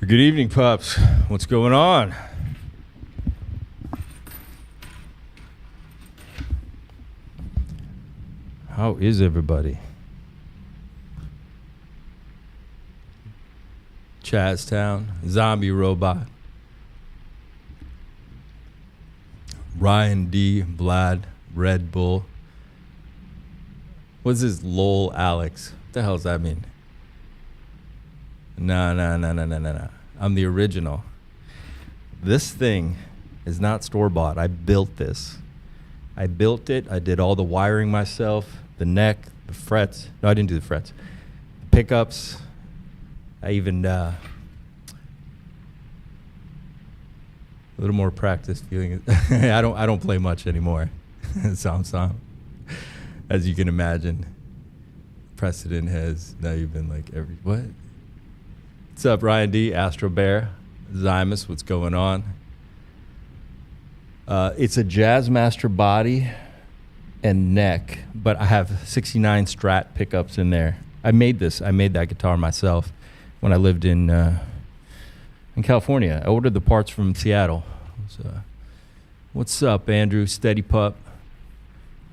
Good evening, pups. What's going on? How is everybody? Chaztown, Zombie Robot, Ryan D, Vlad, Red Bull. What's this lol Alex? What the hell does that mean? No. I'm the original. This thing is not store-bought. I built this. I built it. I did all the wiring myself, the neck, the frets. No, I didn't do the frets. The pickups. I even a little more practice feeling it. I don't play much anymore. Some. As you can imagine. Precedent has now you've been like what? What's up, Ryan D, Astro Bear, Zymus, what's going on? It's a Jazzmaster body and neck, but I have 69 Strat pickups in there. I made that guitar myself when I lived in California. I ordered the parts from Seattle. So, what's up, Andrew? Steady Pup.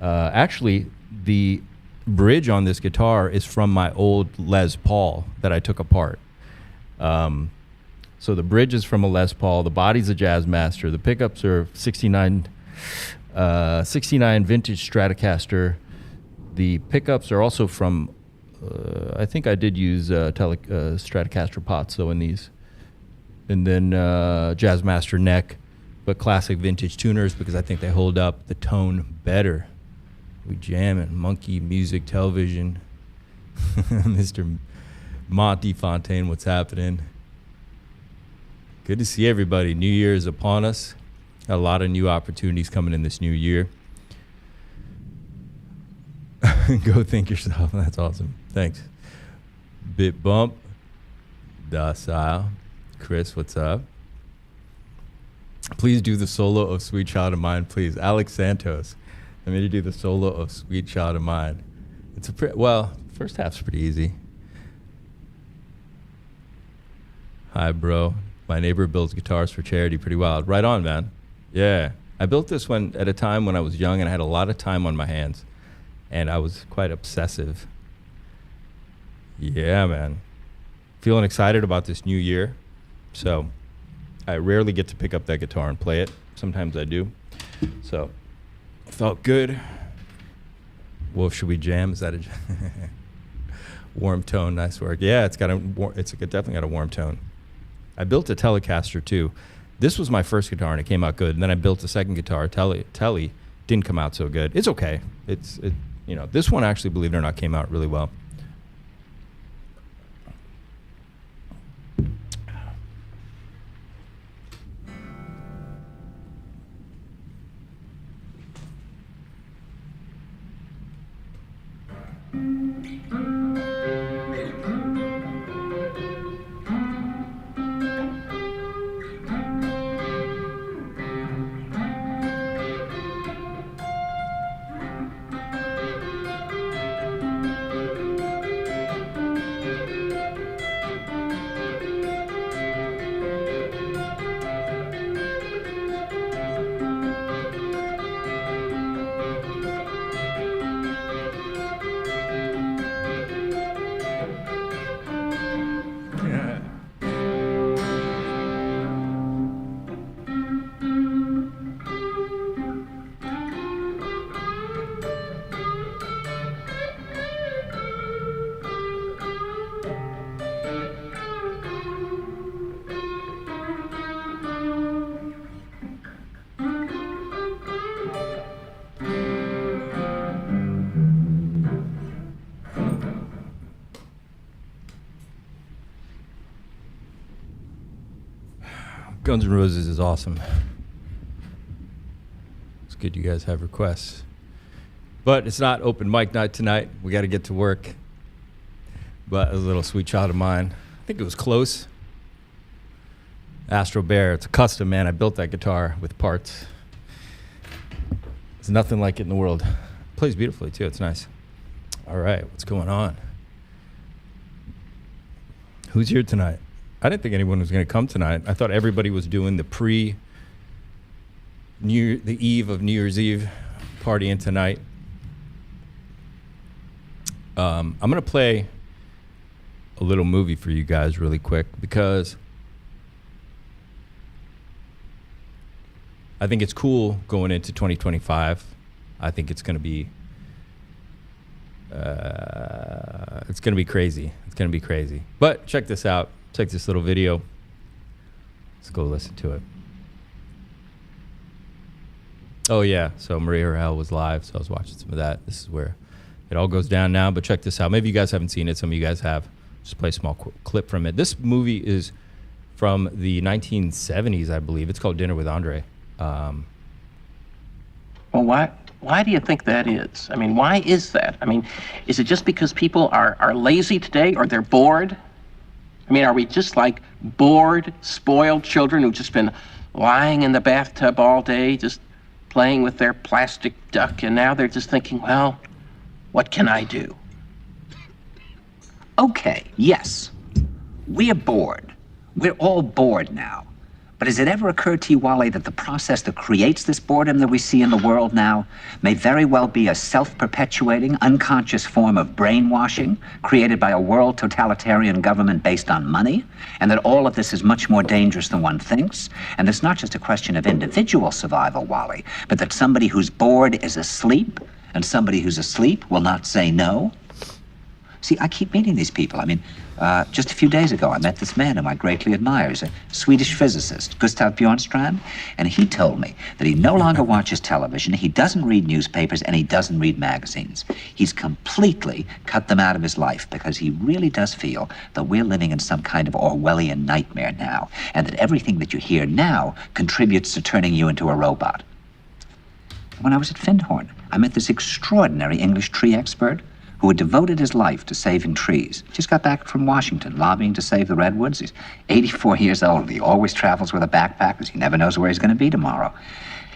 Actually, the bridge on this guitar is from my old Les Paul that I took apart. So the bridge is from a Les Paul. The body's a Jazzmaster. The pickups are 69 vintage Stratocaster. The pickups are also from, I think I did use Stratocaster pots though in these. And then Jazzmaster neck, but classic vintage tuners because I think they hold up the tone better. We jamming, Monkey Music Television, Mr. Monty Fontaine, what's happening? Good to see everybody. New Year is upon us. Got a lot of new opportunities coming in this new year. Go think yourself. That's awesome. Thanks. Bit Bump. Docile. Chris, what's up? Please do the solo of Sweet Child of Mine, please. Alex Santos. I'm going to do the solo of Sweet Child of Mine. It's first half's pretty easy. Hi, bro. My neighbor builds guitars for charity. Pretty wild. Right on, man. Yeah. I built this one at a time when I was young and I had a lot of time on my hands. And I was quite obsessive. Yeah, man. Feeling excited about this new year. So I rarely get to pick up that guitar and play it. Sometimes I do. So felt good. Wolf, should we jam? Is that a warm tone? Nice work. Yeah, it's definitely got a warm tone. I built a Telecaster too. This was my first guitar and it came out good. And then I built a second guitar, Telly, didn't come out so good. It's okay. This one actually, believe it or not, came out really well. Guns N' Roses is awesome. It's good you guys have requests. But it's not open mic night tonight. We got to get to work. But a little Sweet Child of Mine. I think it was close. Astro Bear. It's a custom, man. I built that guitar with parts. There's nothing like it in the world. It plays beautifully, too. It's nice. All right. What's going on? Who's here tonight? I didn't think anyone was going to come tonight. I thought everybody was doing the eve of New Year's Eve partying tonight. I'm going to play a little movie for you guys really quick because I think it's cool going into 2025. I think it's going to be crazy. It's going to be crazy. But check this out. Check this little video. Let's go listen to it. Oh yeah, so Maria Herrell was live, so I was watching some of that. This is where it all goes down now, but check this out. Maybe you guys haven't seen it. Some of you guys have. Just play a small clip from it. This movie is from the 1970s, I believe. It's called Dinner with Andre. Well, why do you think that is? I mean, why is that? I mean, is it just because people are lazy today or they're bored? I mean, are we just like bored, spoiled children who've just been lying in the bathtub all day, just playing with their plastic duck, and now they're just thinking, well, what can I do? Okay, yes, we're bored. We're all bored now. But has it ever occurred to you, Wally, that the process that creates this boredom that we see in the world now may very well be a self-perpetuating, unconscious form of brainwashing created by a world totalitarian government based on money, and that all of this is much more dangerous than one thinks, and it's not just a question of individual survival, Wally, but that somebody who's bored is asleep, and somebody who's asleep will not say no? See, I keep meeting these people. I mean, just a few days ago, I met this man whom I greatly admire. He's a Swedish physicist, Gustav Bjornstrand, and he told me that he no longer watches television, he doesn't read newspapers, and he doesn't read magazines. He's completely cut them out of his life because he really does feel that we're living in some kind of Orwellian nightmare now, and that everything that you hear now contributes to turning you into a robot. When I was at Findhorn, I met this extraordinary English tree expert who had devoted his life to saving trees. Just got back from Washington, lobbying to save the redwoods. He's 84 years old. He always travels with a backpack because he never knows where he's going to be tomorrow.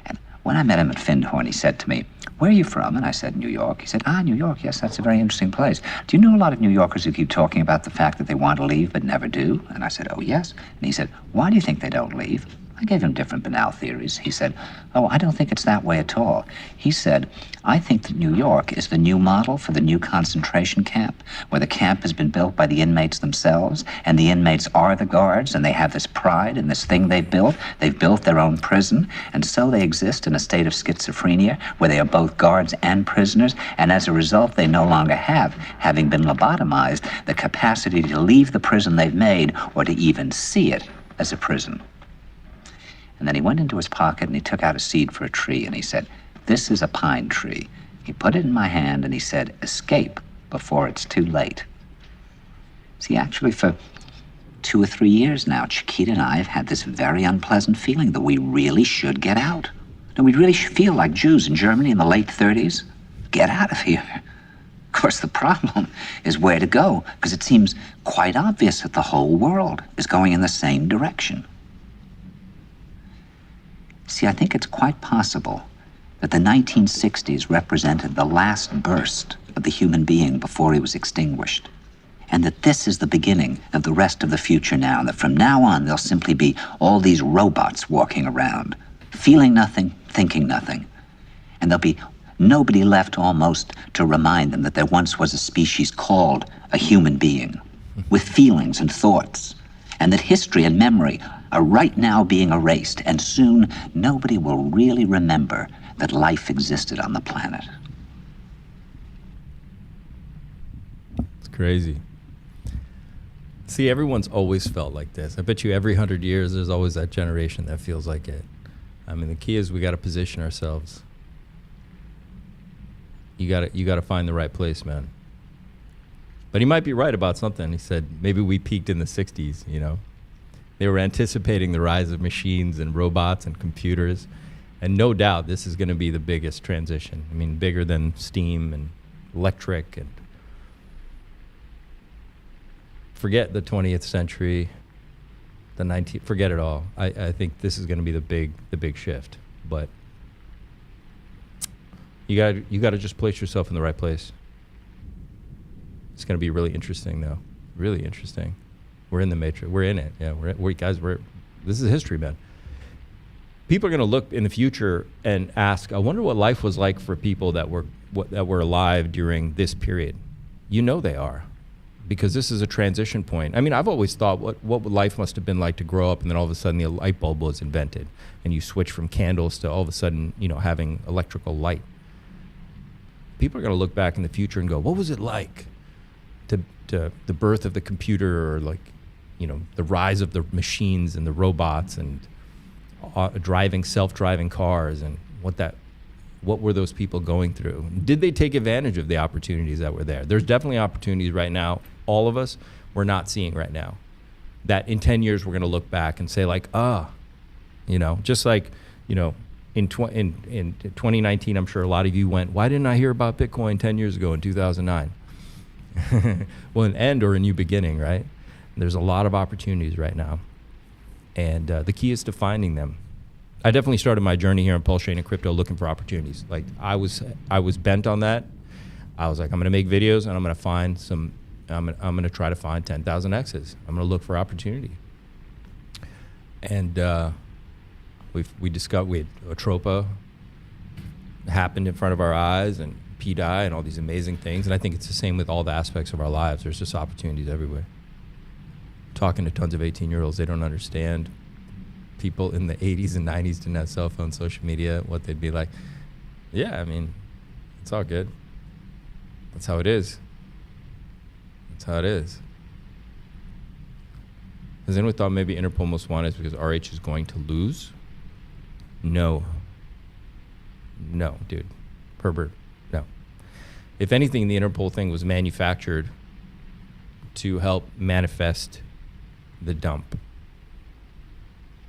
And when I met him at Findhorn, he said to me, "Where are you from?" And I said, "New York." He said, "New York, yes, that's a very interesting place. Do you know a lot of New Yorkers who keep talking about the fact that they want to leave but never do?" And I said, "Oh, yes." And he said, "Why do you think they don't leave?" I gave him different banal theories. He said, "Oh, I don't think it's that way at all." He said, "I think that New York is the new model for the new concentration camp, where the camp has been built by the inmates themselves, and the inmates are the guards, and they have this pride in this thing they've built. They've built their own prison, and so they exist in a state of schizophrenia, where they are both guards and prisoners, and as a result, they no longer have, having been lobotomized, the capacity to leave the prison they've made, or to even see it as a prison." And then he went into his pocket and he took out a seed for a tree and he said, "This is a pine tree." He put it in my hand and he said, "Escape before it's too late." See, actually for 2 or 3 years now, Chiquita and I have had this very unpleasant feeling that we really should get out. And we really should feel like Jews in Germany in the late 30s. Get out of here. Of course, the problem is where to go, because it seems quite obvious that the whole world is going in the same direction. See, I think it's quite possible that the 1960s represented the last burst of the human being before he was extinguished, and that this is the beginning of the rest of the future now, and that from now on there'll simply be all these robots walking around, feeling nothing, thinking nothing, and there'll be nobody left almost to remind them that there once was a species called a human being, with feelings and thoughts, and that history and memory are right now being erased, and soon nobody will really remember that life existed on the planet. It's crazy. See, everyone's always felt like this. I bet you every 100 years there's always that generation that feels like it. I mean, the key is we got to position ourselves. You got to find the right place, man. But he might be right about something. He said maybe we peaked in the 60s, you know. They were anticipating the rise of machines and robots and computers. And no doubt this is going to be the biggest transition. I mean, bigger than steam and electric. And forget the 20th century, the 19th, forget it all. I think this is going to be the big shift. But you got to just place yourself in the right place. It's going to be really interesting, though. Really interesting. We're in the matrix. We're in it. Yeah, this is history, man. People are going to look in the future and ask, I wonder what life was like for people that were alive during this period. You know they are, because this is a transition point. I mean, I've always thought what life must have been like to grow up, and then all of a sudden the light bulb was invented, and you switch from candles to all of a sudden, having electrical light. People are going to look back in the future and go, what was it like to the birth of the computer, or the rise of the machines and the robots and driving self-driving cars, and what were those people going through? Did they take advantage of the opportunities that were there? There's definitely opportunities right now, all of us, we're not seeing right now. That in 10 years, we're going to look back and say just like, in 2019, I'm sure a lot of you went, why didn't I hear about Bitcoin 10 years ago in 2009? Well, an end or a new beginning, right? There's a lot of opportunities right now. And the key is to finding them. I definitely started my journey here on PulseChain and crypto looking for opportunities. Like I was bent on that. I was like, I'm going to make videos and I'm going to find I'm going to try to find 10,000 X's. I'm going to look for opportunity. And we discovered Atropa happened in front of our eyes, and pDAI and all these amazing things. And I think it's the same with all the aspects of our lives. There's just opportunities everywhere. Talking to tons of 18-year-olds, they don't understand. People in the 80s and 90s didn't have cell phones, social media, what they'd be like. Yeah, I mean, it's all good. That's how it is. That's how it is. Has anyone thought maybe Interpol Most Wanted is because RH is going to lose? No. No, dude. Herbert, no. If anything, the Interpol thing was manufactured to help manifest the dump.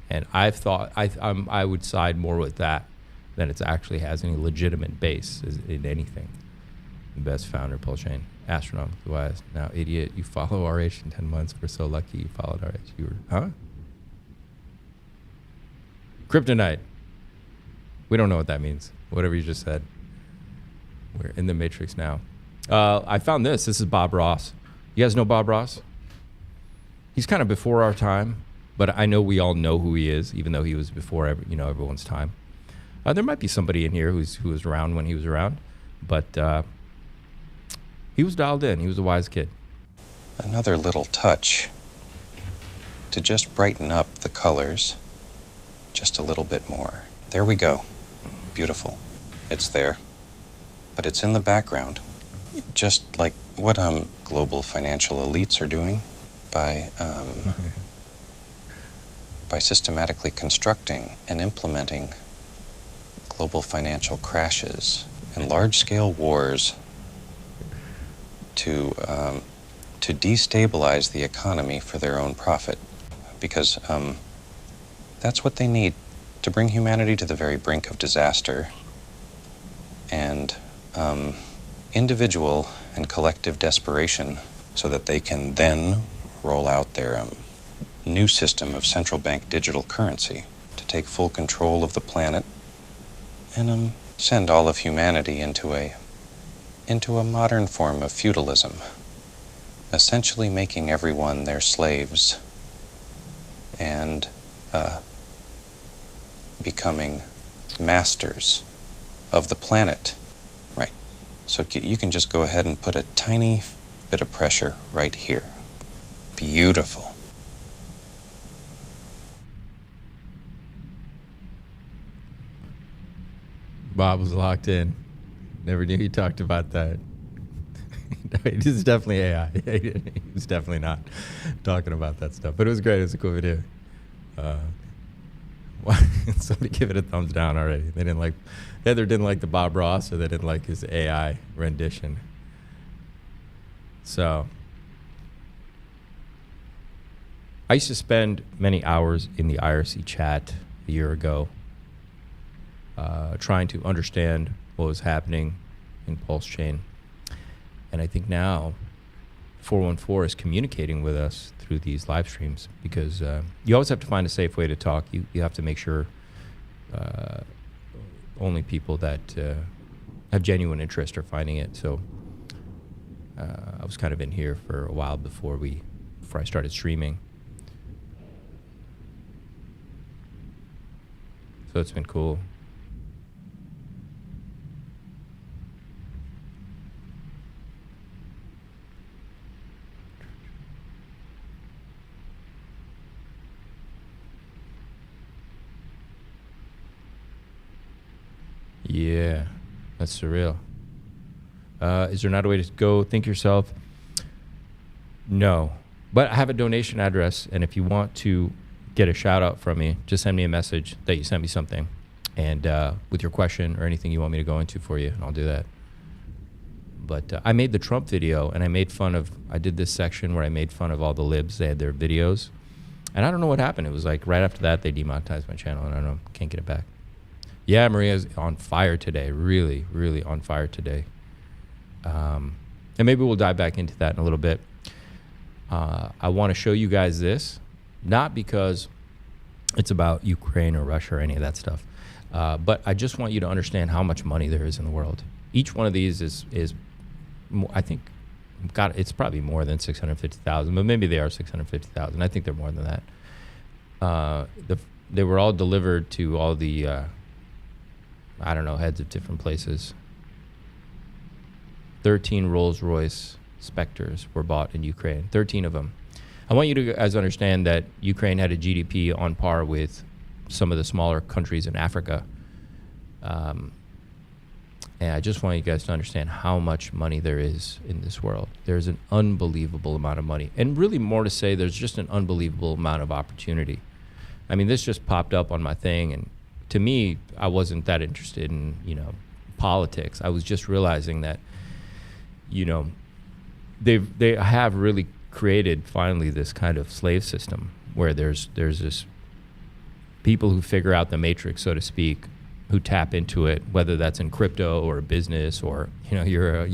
And I've thought I would side more with that than it actually has any legitimate base in anything. The best founder, PulseChain, astronaut, wise. Now, idiot, you follow RH in 10 months. We're so lucky you followed RH. You were, huh? Kryptonite. We don't know what that means. Whatever you just said. We're in the matrix now. I found this. This is Bob Ross. You guys know Bob Ross? He's kind of before our time, but I know we all know who he is, even though he was before everyone's time. There might be somebody in here who was around when he was around, but he was dialed in. He was a wise kid. Another little touch to just brighten up the colors just a little bit more. There we go. Beautiful. It's there, but it's in the background, just like what global financial elites are doing by systematically constructing and implementing global financial crashes and large-scale wars to destabilize the economy for their own profit, because that's what they need to bring humanity to the very brink of disaster, and individual and collective desperation, so that they can then roll out their new system of central bank digital currency to take full control of the planet and send all of humanity into a modern form of feudalism, essentially making everyone their slaves and becoming masters of the planet. Right. So you can just go ahead and put a tiny bit of pressure right here. Beautiful. Bob was locked in. Never knew he talked about that. It is definitely AI. He was definitely not talking about that stuff. But it was great. It was a cool video. Somebody give it a thumbs down already. They either didn't like the Bob Ross or they didn't like his AI rendition. So I used to spend many hours in the IRC chat a year ago trying to understand what was happening in PulseChain. And I think now 414 is communicating with us through these live streams, because you always have to find a safe way to talk. You have to make sure only people that have genuine interest are finding it. So I was kind of in here for a while before we before I started streaming. So it's been cool. Yeah, that's surreal. Is there not a way to go think yourself? No, but I have a donation address, and if you want to get a shout out from me, just send me a message that you sent me something, and with your question or anything you want me to go into for you, and I'll do that. But I made the Trump video, and I did this section where I made fun of all the libs. They had their videos, and I don't know what happened. It was like right after that they demonetized my channel, and I don't know, can't get it back. Yeah, Maria's on fire today, really, really on fire today. And maybe we'll dive back into that in a little bit. I want to show you guys this, not because it's about Ukraine or Russia or any of that stuff, but I just want you to understand how much money there is in the world. Each one of these is I think, it's probably more than 650,000, but maybe they are 650,000. I think they're more than that. They were all delivered to all the, I don't know, heads of different places. 13 Rolls-Royce Spectres were bought in Ukraine, 13 of them. I want you to guys understand that Ukraine had a GDP on par with some of the smaller countries in Africa. And I just want you guys to understand how much money there is in this world. There's an unbelievable amount of money. And really more to say, there's just an unbelievable amount of opportunity. I mean, this just popped up on my thing, and to me, I wasn't that interested in, politics. I was just realizing that, they have really created finally this kind of slave system where there's this people who figure out the matrix, so to speak, who tap into it, whether that's in crypto or a business, or you're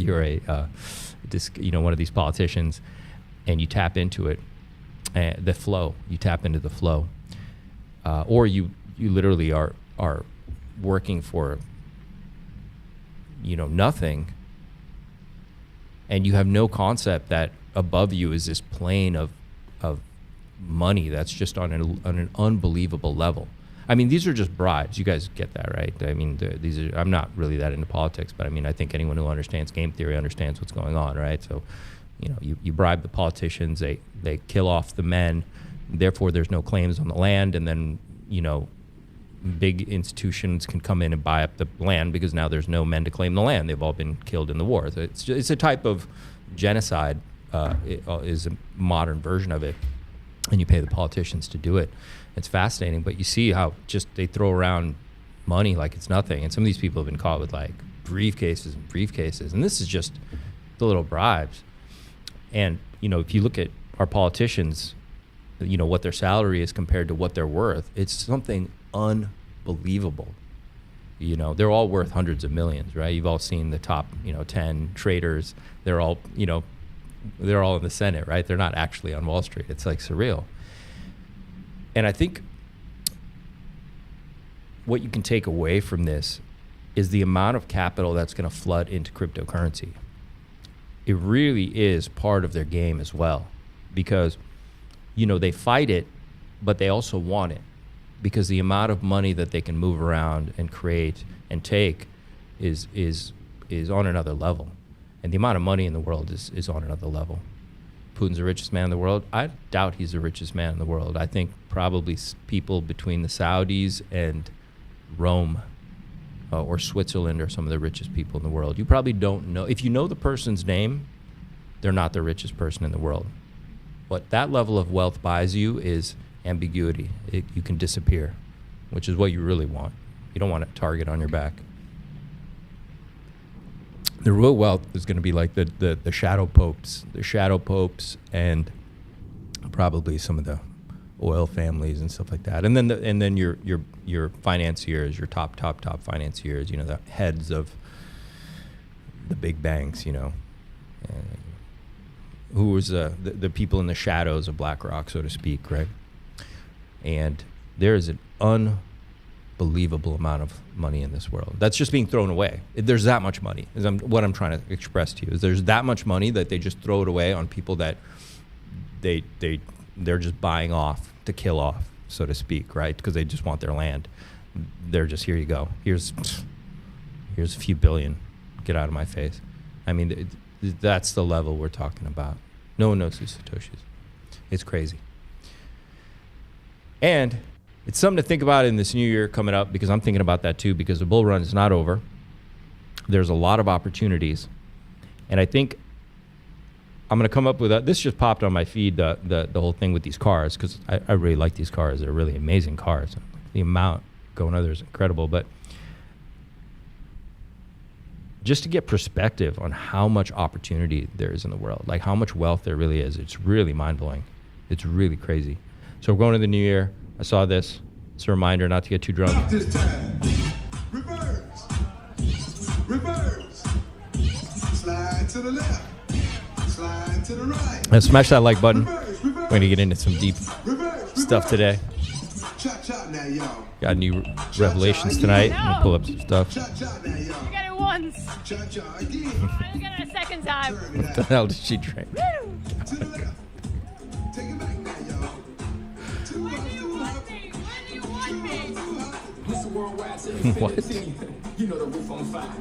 one of these politicians, and you tap into it, the flow. You tap into the flow, or you literally are working for nothing, and you have no concept that above you is this plane of money that's just on an unbelievable level. I mean, these are just bribes. You guys get that, right? I mean, I'm not really that into politics, but I mean, I think anyone who understands game theory understands what's going on, right? So, you bribe the politicians, they kill off the men, therefore there's no claims on the land, and then, big institutions can come in and buy up the land because now there's no men to claim the land. They've all been killed in the war. So it's a type of genocide, is a modern version of it, and you pay the politicians to do it. It's fascinating, but you see how just they throw around money like it's nothing. And some of these people have been caught with like briefcases, and this is just the little bribes. And, if you look at our politicians, what their salary is compared to what they're worth, it's something unbelievable. They're all worth hundreds of millions, right? You've all seen the top, 10 traders. They're all, they're all in the Senate, right? They're not actually on Wall Street. It's like surreal. And I think what you can take away from this is the amount of capital that's going to flood into cryptocurrency. It really is part of their game as well, because, they fight it, but they also want it, because the amount of money that they can move around and create and take is on another level. And the amount of money in the world is on another level. Putin's the richest man in the world. I doubt he's the richest man in the world. I think probably people between the Saudis and Rome or Switzerland are some of the richest people in the world. You probably don't know. If you know the person's name, they're not the richest person in the world. What that level of wealth buys you is ambiguity. You can disappear, which is what you really want. You don't want a target on your back. The real wealth is going to be like the shadow popes, and probably some of the oil families and stuff like that. And then your financiers, your top financiers, the heads of the big banks, who was the people in the shadows of BlackRock, so to speak, right? And there is an unbelievable amount of money in this world that's just being thrown away. There's that much money. What I'm trying to express to you is there's that much money that they just throw it away on people that they're just buying off to kill off, so to speak, right? Because they just want their land. They're just, here you go. Here's a few billion. Get out of my face. I mean, that's the level we're talking about. No one knows who Satoshi is. It's crazy. And it's something to think about in this new year coming up, because I'm thinking about that too, because the bull run is not over. There's a lot of opportunities. And I think I'm going to come up with this just popped on my feed, the whole thing with these cars, because I really like these cars. They're really amazing cars. The amount going on there is incredible. But just to get perspective on how much opportunity there is in the world, like how much wealth there really is, it's really mind-blowing. It's really crazy. So we're going to the new year. I saw this. It's a reminder not to get too drunk. This time. Reverse. Reverse. Slide to the left. Slide to the right. And smash that like button. Reverse. We're going to get into some deep stuff today. Chop, chop now, y'all. Got new revelations tonight. I'm going to pull up some stuff. Chop, chop now, y'all. You got it once. Chop, chop again. I don't get it a second time. Turn What it the out. hell did she drink? Woo! To the left. Take it back now, y'all. Too hot, too hot. When do you want me? Mr. Worldwide to What? infinity. You know the roof on fire.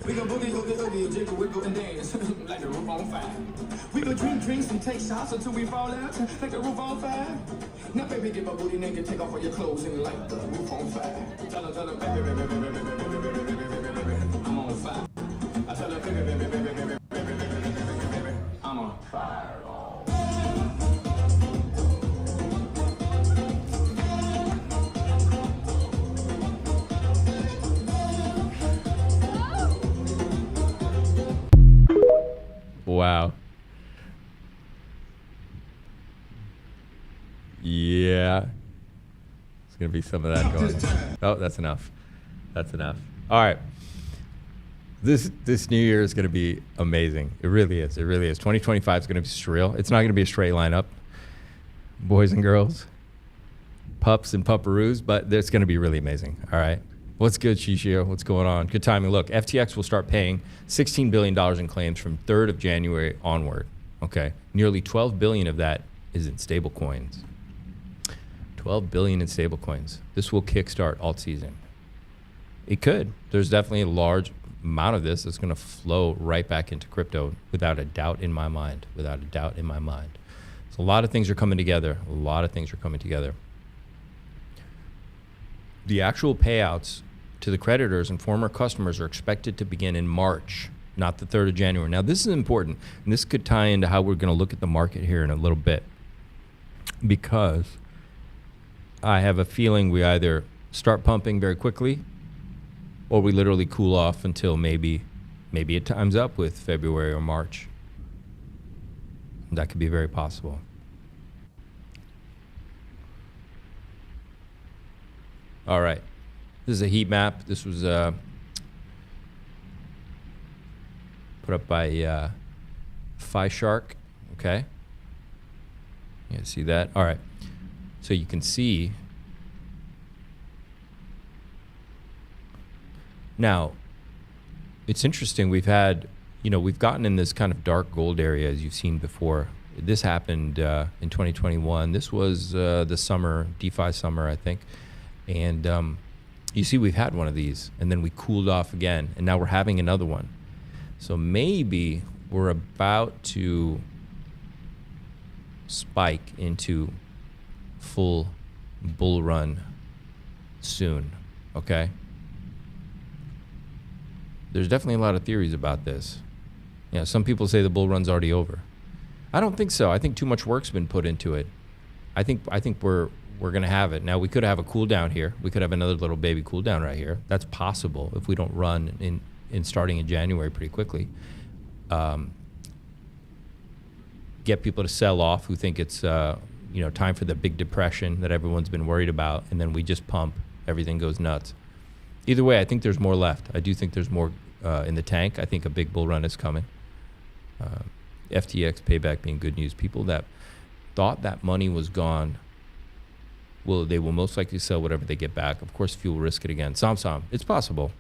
We go boogie, oogie, oogie, jiggle, wiggle, and dance like the roof on fire. We go drink drinks and take shots until we fall out like the roof on fire. Now, baby, get my booty naked, take off all your clothes and light the roof on fire. Tell her, baby, baby, baby, baby, baby, baby, baby, baby, baby, I'm on fire. I tell her, baby, baby, baby, baby, baby, baby, baby, baby, baby, I'm on fire. Wow. Yeah. There's going to be some of that going on. Oh, that's enough. That's enough. All right. This new year is going to be amazing. It really is. It really is. 2025 is going to be surreal. It's not going to be a straight lineup, boys and girls, pups and pupperoos, but it's going to be really amazing. All right. What's good, Shishio? What's going on? Good timing. Look, FTX will start paying $16 billion in claims from 3rd of January onward. Okay. Nearly $12 billion of that is in stable coins. $12 billion in stable coins. This will kickstart alt season. It could. There's definitely a large amount of this that's going to flow right back into crypto without a doubt in my mind. Without a doubt in my mind. So a lot of things are coming together. A lot of things are coming together. The actual payouts to the creditors and former customers are expected to begin in March, not the 3rd of January. Now, this is important, and this could tie into how we're going to look at the market here in a little bit, because I have a feeling we either start pumping very quickly or we literally cool off until maybe it times up with February or March. That could be very possible. All right. This is a heat map. This was put up by Shark. Okay. You see that? All right. So you can see. Now, it's interesting. We've gotten in this kind of dark gold area, as you've seen before. This happened in 2021. This was the summer, DeFi summer, I think. And you see we've had one of these, and then we cooled off again, and now we're having another one. So maybe we're about to spike into full bull run soon, okay? There's definitely a lot of theories about this. You know, some people say the bull run's already over. I don't think so. I think too much work's been put into it. I think we're going to have it. Now, we could have a cool down here. We could have another little baby cool down right here. That's possible if we don't run in starting in January pretty quickly. Get people to sell off who think it's time for the big depression that everyone's been worried about, and then we just pump. Everything goes nuts. Either way, I think there's more left. I do think there's more in the tank. I think a big bull run is coming. FTX payback being good news. People that thought that money was gone, they will most likely sell whatever they get back. Of course, if you will risk it again. Sam, it's possible.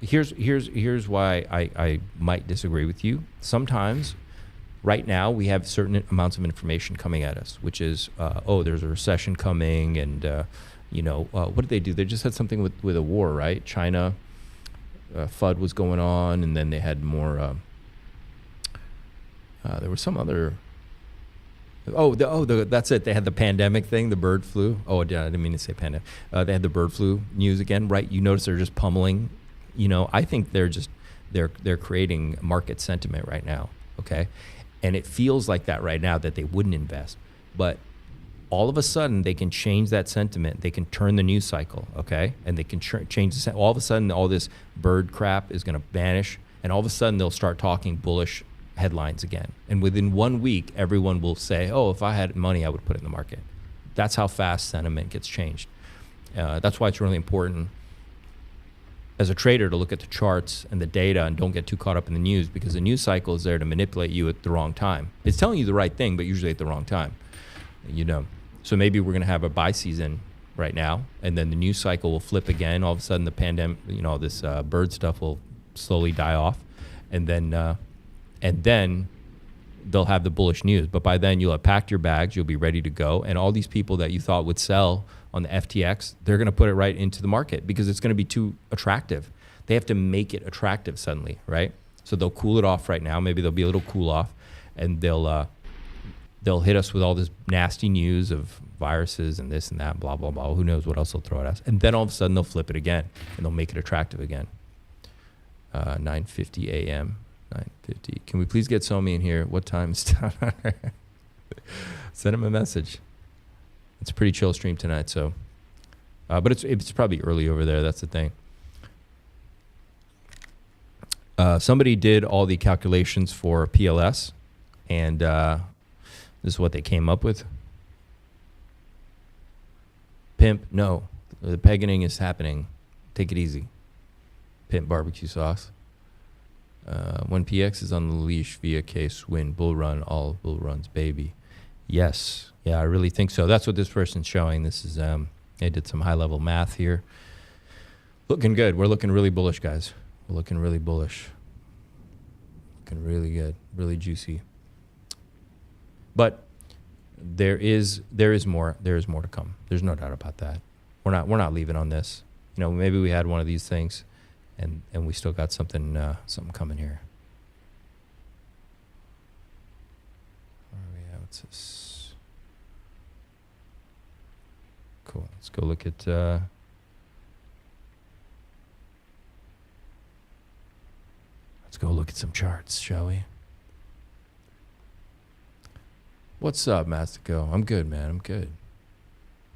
Here's why I might disagree with you. Sometimes right now we have certain amounts of information coming at us, which is, oh, there's a recession coming, and what did they do? They just had something with a war, right? China, FUD was going on, and then they had more. There was some other. That's it. They had the pandemic thing, the bird flu. Oh, I didn't mean to say pandemic. They had the bird flu news again, right? You notice they're just pummeling. I think they're creating market sentiment right now. Okay, and it feels like that right now that they wouldn't invest, but all of a sudden they can change that sentiment. They can turn the news cycle. Okay, and they can change the. All of a sudden, all this bird crap is going to vanish, and all of a sudden they'll start talking bullish headlines again, and within 1 week everyone will say, oh, if I had money I would put it in the market. That's how fast sentiment gets changed. That's why it's really important as a trader to look at the charts and the data and don't get too caught up in the news, because the news cycle is there to manipulate you at the wrong time. It's telling you the right thing, but usually at the wrong time. So maybe we're going to have a buy season right now, and then the news cycle will flip again. All of a sudden the pandemic, this bird stuff will slowly die off, and then they'll have the bullish news. But by then you'll have packed your bags, you'll be ready to go. And all these people that you thought would sell on the FTX, they're going to put it right into the market because it's going to be too attractive. They have to make it attractive suddenly, right? So they'll cool it off right now. Maybe there'll be a little cool off, and they'll hit us with all this nasty news of viruses and this and that, blah, blah, blah. Who knows what else they'll throw at us. And then all of a sudden they'll flip it again, and they'll make it attractive again. 9:50 a.m. 9:50. Can we please get Somi in here? What time is time? Send him a message. It's a pretty chill stream tonight, so. But it's probably early over there. That's the thing. Somebody did all the calculations for PLS, and this is what they came up with. Pimp, no. The pegging is happening. Take it easy. Pimp barbecue sauce. When PX is on the leash via case win, bull run, all bull runs, baby. Yes. Yeah, I really think so. That's what this person's showing. This is, they did some high level math here. Looking good. We're looking really bullish, guys. We're looking really bullish. Looking really good, really juicy. But there is more to come. There's no doubt about that. We're not leaving on this. Maybe we had one of these things, and we still got something coming here. Where are we at? What's this? Cool. Let's go look at. Let's go look at some charts, shall we? What's up, Mastico? I'm good, man. I'm good.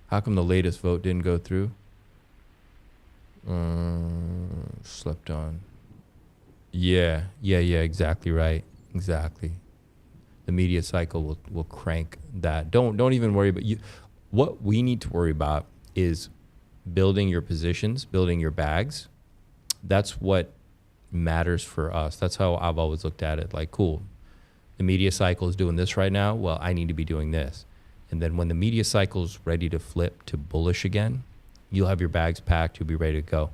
How come the latest vote didn't go through? Slept on. Yeah, exactly right. Exactly. The media cycle will crank that. Don't even worry about you. What we need to worry about is building your positions, building your bags. That's what matters for us. That's how I've always looked at it. Like, cool, the media cycle is doing this right now. Well, I need to be doing this. And then when the media cycle's ready to flip to bullish again, you'll have your bags packed. You'll be ready to go.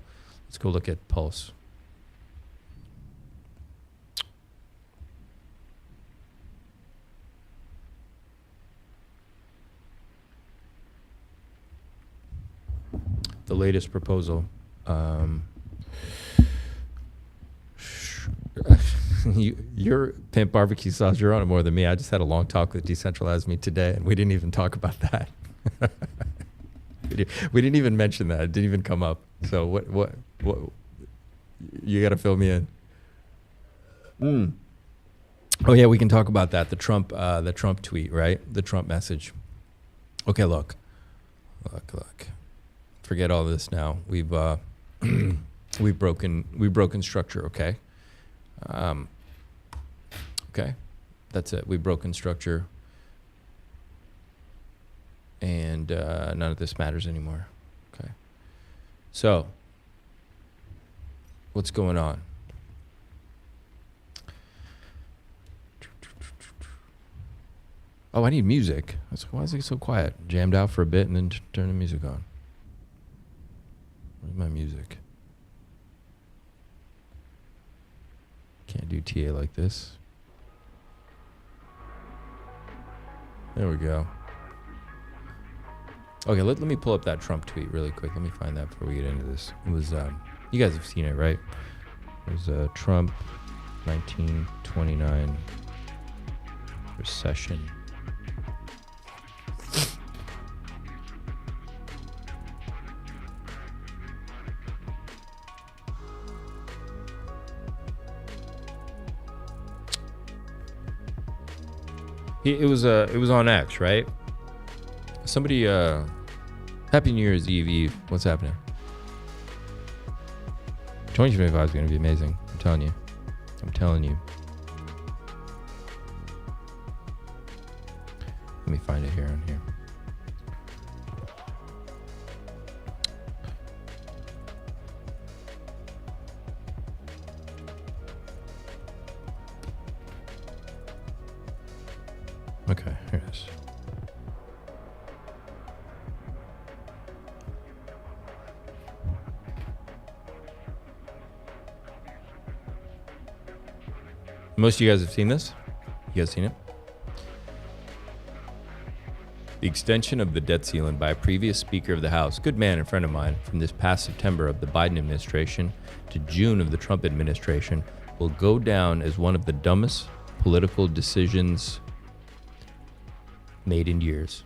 Let's go look at Pulse. The latest proposal. Your pimp barbecue sauce, you're on it more than me. I just had a long talk with Decentralized Me today, and we didn't even talk about that. We didn't even mention that. It didn't even come up. So what you got to fill me in. Oh yeah, we can talk about that. The Trump tweet, right? The Trump message. Okay, look. Forget all this now. We've broken structure. Okay. Okay, that's it. We've broken structure, and none of this matters anymore. Okay, so what's going on? Oh, I need music. Why is it so quiet? Jammed out for a bit and then turn the music on. Where's my music? Can't do TA like this. There we go. Okay, let me pull up that Trump tweet really quick. Let me find that before we get into this. It was, you guys have seen it, right? It was Trump 1929 recession. It was on X, right? Somebody, Happy New Year's Eve. What's happening? 2025 is going to be amazing. I'm telling you. Let me find it here on here. Okay, here it is. Most of you guys have seen this? You guys seen it? The extension of the debt ceiling by a previous Speaker of the House, good man and friend of mine, from this past September of the Biden administration to June of the Trump administration will go down as one of the dumbest political decisions made in years.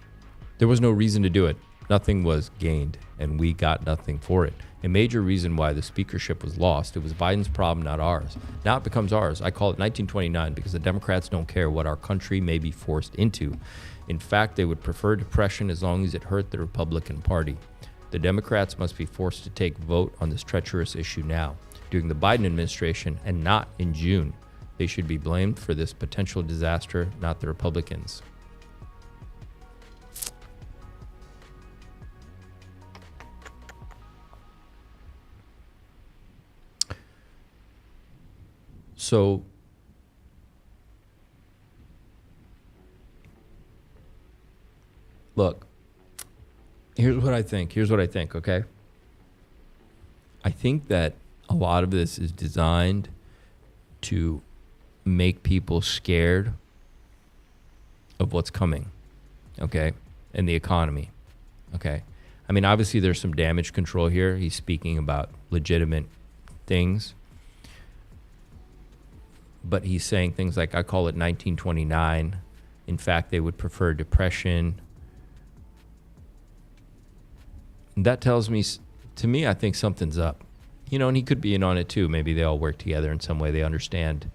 There was no reason to do it. Nothing was gained, and we got nothing for it. A major reason why the speakership was lost, it was Biden's problem, not ours. Now it becomes ours. I call it 1929 because the Democrats don't care what our country may be forced into. In fact, they would prefer depression as long as it hurt the Republican Party. The Democrats must be forced to take vote on this treacherous issue now, during the Biden administration, and not in June. They should be blamed for this potential disaster, not the Republicans. So, look, here's what I think, okay? I think that a lot of this is designed to make people scared of what's coming, okay? And the economy, okay? I mean, obviously there's some damage control here. He's speaking about legitimate things. But he's saying things like, I call it 1929. In fact, they would prefer depression. And that tells me, to me, I think something's up. You know, and he could be in on it too. Maybe they all work together in some way. They understand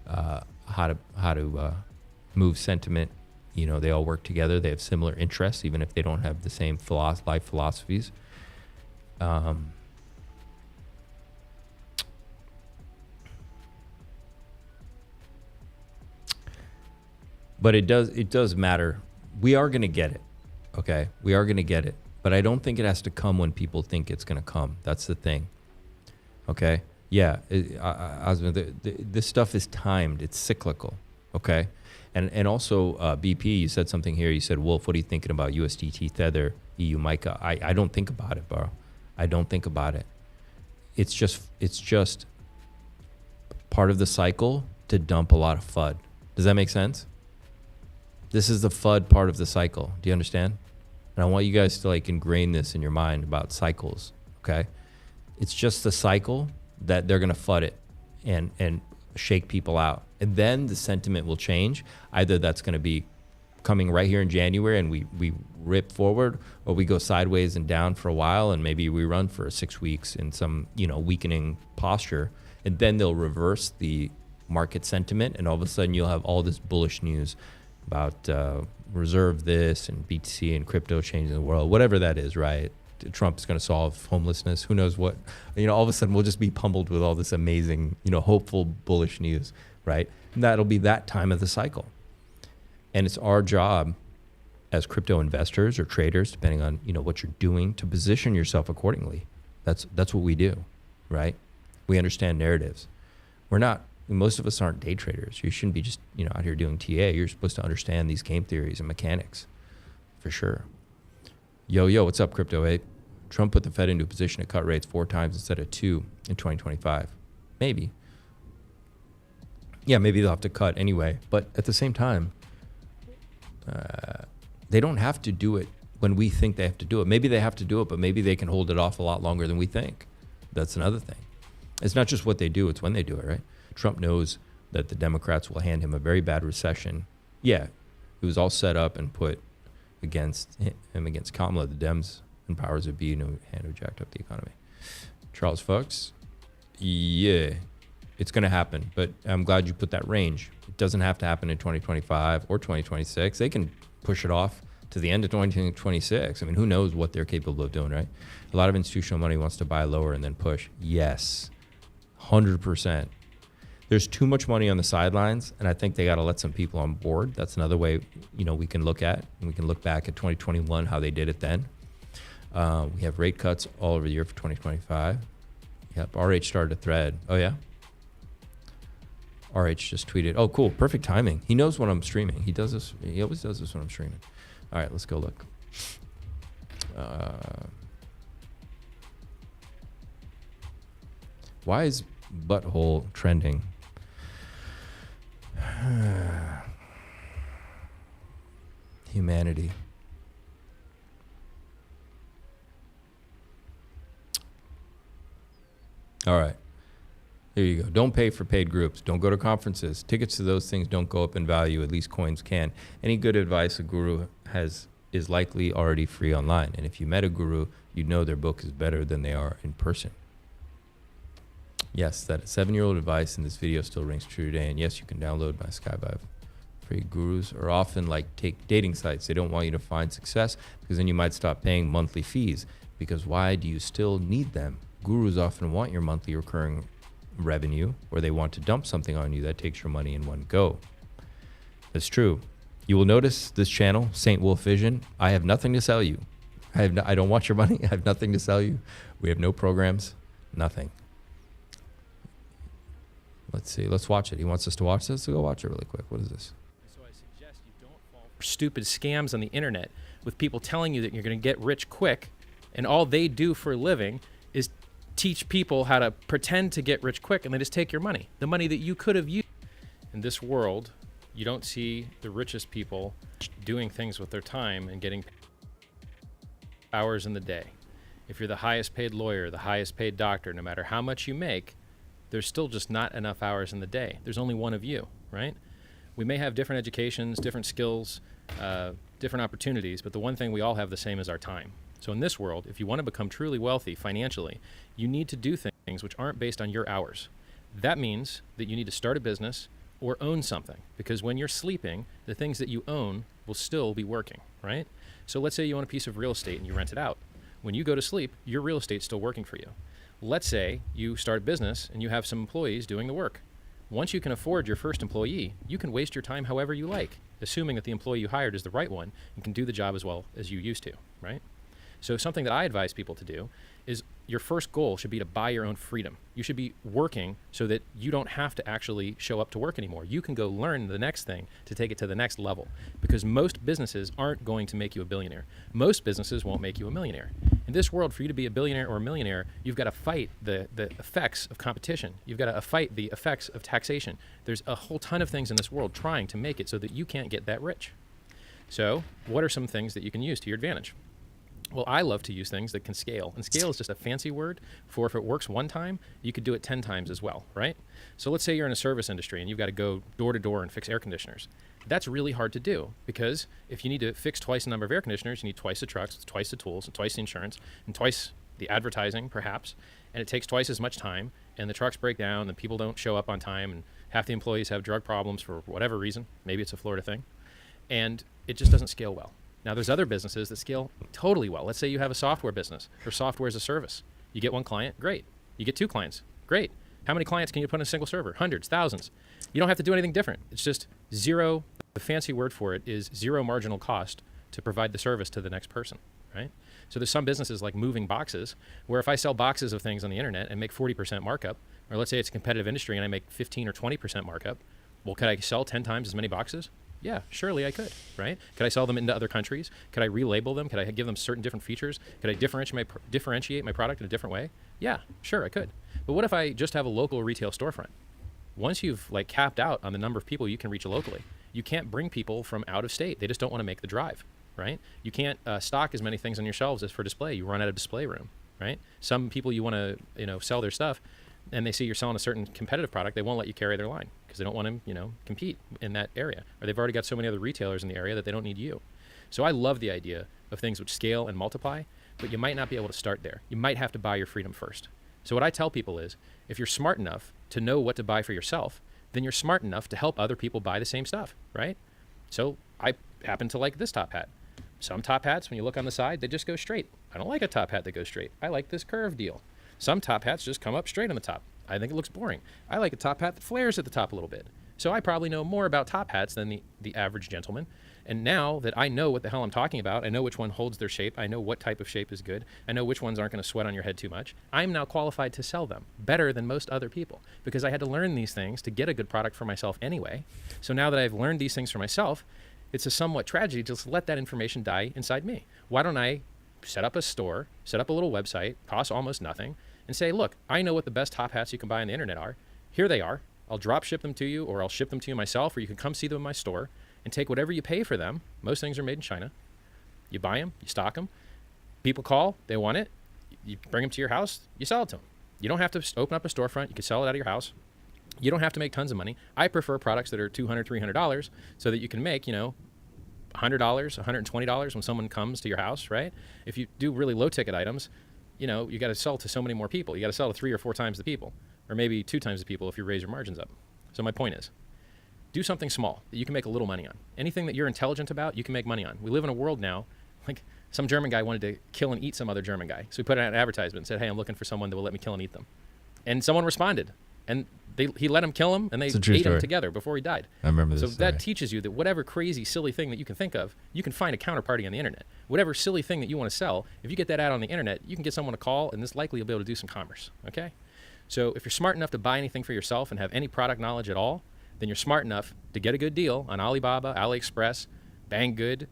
how to move sentiment. You know, they all work together. They have similar interests, even if they don't have the same life philosophies. But it does matter. We are going to get it, okay? We are going to get it. But I don't think it has to come when people think it's going to come. That's the thing, okay? Yeah, this stuff is timed. It's cyclical, okay? And also, BP, you said something here. You said, Wolf, what are you thinking about USDT Tether, EU MICA? I don't think about it, bro. I don't think about it. It's just part of the cycle to dump a lot of FUD. Does that make sense? This is the FUD part of the cycle. Do you understand? And I want you guys to like ingrain this in your mind about cycles, okay? It's just the cycle that they're going to FUD it and shake people out. And then the sentiment will change. Either that's going to be coming right here in January and we rip forward, or we go sideways and down for a while and maybe we run for 6 weeks in some, weakening posture. And then they'll reverse the market sentiment, and all of a sudden you'll have all this bullish news about reserve this and BTC and crypto changing the world, whatever that is, right? Trump's going to solve homelessness. Who knows what? All of a sudden we'll just be pummeled with all this amazing, hopeful, bullish news, right? And that'll be that time of the cycle. And it's our job as crypto investors or traders, depending on, what you're doing, to position yourself accordingly. That's what we do, right? We understand narratives. Most of us aren't day traders. You shouldn't be just, out here doing TA. You're supposed to understand these game theories and mechanics, for sure. Yo, what's up, Crypto Ape? Trump put the Fed into a position to cut rates 4 times instead of 2 in 2025. Maybe. Yeah, maybe they'll have to cut anyway. But at the same time, They don't have to do it when we think they have to do it. Maybe they have to do it, but maybe they can hold it off a lot longer than we think. That's another thing. It's not just what they do, it's when they do it, right? Trump knows that the Democrats will hand him a very bad recession. Yeah, it was all set up and put against him against Kamala, the Dems and powers that be, hand who jacked up the economy. Charles Fox, yeah, it's going to happen, but I'm glad you put that range. It doesn't have to happen in 2025 or 2026. They can push it off to the end of 2026. I mean, who knows what they're capable of doing, right? A lot of institutional money wants to buy lower and then push. Yes, 100%. There's too much money on the sidelines, and I think they got to let some people on board. That's another way, we can look at, and we can look back at 2021, how they did it then. We have rate cuts all over the year for 2025. Yep, RH started a thread. Oh, yeah? RH just tweeted, oh, cool, perfect timing. He knows when I'm streaming. He does this. He always does this when I'm streaming. All right, let's go look. Why is butthole trending? Humanity. All right. There you go. Don't pay for paid groups. Don't go to conferences. Tickets to those things don't go up in value. At least coins can. Any good advice a guru has is likely already free online. And if you met a guru, you'd know their book is better than they are in person. Yes, that 7-year-old advice in this video still rings true today. And yes, you can download my Skyvive. Free gurus are often like dating sites. They don't want you to find success because then you might stop paying monthly fees. Because why do you still need them? Gurus often want your monthly recurring revenue, or they want to dump something on you that takes your money in one go. That's true. You will notice this channel, St. Wolf Vision, I have nothing to sell you. I don't want your money. I have nothing to sell you. We have no programs, nothing. Let's see. Let's watch it. He wants us to watch this. So go watch it really quick. What is this? So I suggest you don't fall for stupid scams on the internet with people telling you that you're going to get rich quick, and all they do for a living is teach people how to pretend to get rich quick, and they just take your money, the money that you could have used. In this world, you don't see the richest people doing things with their time and getting hours in the day. If you're the highest paid lawyer, the highest paid doctor, no matter how much you make, there's still just not enough hours in the day. There's only one of you, right? We may have different educations, different skills, different opportunities, but the one thing we all have the same is our time. So in this world, if you want to become truly wealthy financially, you need to do things which aren't based on your hours. That means that you need to start a business or own something, because when you're sleeping, the things that you own will still be working, right? So let's say you own a piece of real estate and you rent it out. When you go to sleep, your real estate's still working for you. Let's say you start a business and you have some employees doing the work. Once you can afford your first employee, you can waste your time however you like, assuming that the employee you hired is the right one and can do the job as well as you used to, right? So something that I advise people to do is your first goal should be to buy your own freedom. You should be working so that you don't have to actually show up to work anymore. You can go learn the next thing to take it to the next level, because most businesses aren't going to make you a billionaire. Most businesses won't make you a millionaire. In this world, for you to be a billionaire or a millionaire, you've got to fight the effects of competition. You've got to fight the effects of taxation. There's a whole ton of things in this world trying to make it so that you can't get that rich. So what are some things that you can use to your advantage? Well, I love to use things that can scale. And scale is just a fancy word for if it works one time, you could do it 10 times as well, right? So let's say you're in a service industry and you've got to go door to door and fix air conditioners. That's really hard to do, because if you need to fix twice the number of air conditioners, you need twice the trucks, twice the tools, and twice the insurance, and twice the advertising, perhaps. And it takes twice as much time, and the trucks break down, and people don't show up on time, and half the employees have drug problems for whatever reason. Maybe it's a Florida thing. And it just doesn't scale well. Now, there's other businesses that scale totally well. Let's say you have a software business or software as a service. You get one client, great. You get 2 clients, great. How many clients can you put on a single server? Hundreds, thousands. You don't have to do anything different. It's just zero. The fancy word for it is zero marginal cost to provide the service to the next person, right? So there's some businesses like moving boxes, where if I sell boxes of things on the internet and make 40% markup, or let's say it's a competitive industry and I make 15 or 20% markup, well, could I sell 10 times as many boxes? Yeah, surely I could, right? Could I sell them into other countries? Could I relabel them? Could I give them certain different features? Could I differentiate my product in a different way? Yeah, sure, I could. But what if I just have a local retail storefront? Once you've capped out on the number of people you can reach locally, You can't bring people from out of state. They just don't want to make the drive, right? You can't stock as many things on your shelves as for display. You run out of display room, right? Some people, you want to, sell their stuff, and they see you're selling a certain competitive product, they won't let you carry their line because they don't want to, compete in that area. Or they've already got so many other retailers in the area that they don't need you. So I love the idea of things which scale and multiply, but you might not be able to start there. You might have to buy your freedom first. So what I tell people is, if you're smart enough to know what to buy for yourself, then you're smart enough to help other people buy the same stuff, right? So I happen to like this top hat. Some top hats, when you look on the side, they just go straight. I don't like a top hat that goes straight. I like this curve deal. Some top hats just come up straight on the top. I think it looks boring. I like a top hat that flares at the top a little bit. So I probably know more about top hats than the average gentleman. And now that I know what the hell I'm talking about, I know which one holds their shape, I know what type of shape is good, I know which ones aren't going to sweat on your head too much, I'm now qualified to sell them better than most other people because I had to learn these things to get a good product for myself anyway. So now that I've learned these things for myself, it's a somewhat tragedy to just let that information die inside me. Why don't I set up a store, set up a little website, costs almost nothing, and say, look, I know what the best top hats you can buy on the internet are. Here they are. I'll drop ship them to you, or I'll ship them to you myself, or you can come see them in my store and take whatever you pay for them. Most things are made in China. You buy them, you stock them. People call, they want it. You bring them to your house, you sell it to them. You don't have to open up a storefront. You can sell it out of your house. You don't have to make tons of money. I prefer products that are $200, $300 so that you can make, $100, $120 when someone comes to your house, right? If you do really low ticket items, you got to sell to so many more people. You got to sell to 3 or 4 times the people, or maybe 2 times the people if you raise your margins up. So my point is, do something small that you can make a little money on. Anything that you're intelligent about, you can make money on. We live in a world now, like some German guy wanted to kill and eat some other German guy. So he put out an advertisement and said, hey, I'm looking for someone that will let me kill and eat them. And someone responded. And he let him kill him, and they ate him together before he died. I remember this. So that teaches you that whatever crazy, silly thing that you can think of, you can find a counterparty on the internet. Whatever silly thing that you want to sell, if you get that out on the internet, you can get someone to call, and this likely you'll be able to do some commerce, okay? So if you're smart enough to buy anything for yourself and have any product knowledge at all, then you're smart enough to get a good deal on Alibaba, AliExpress, Banggood.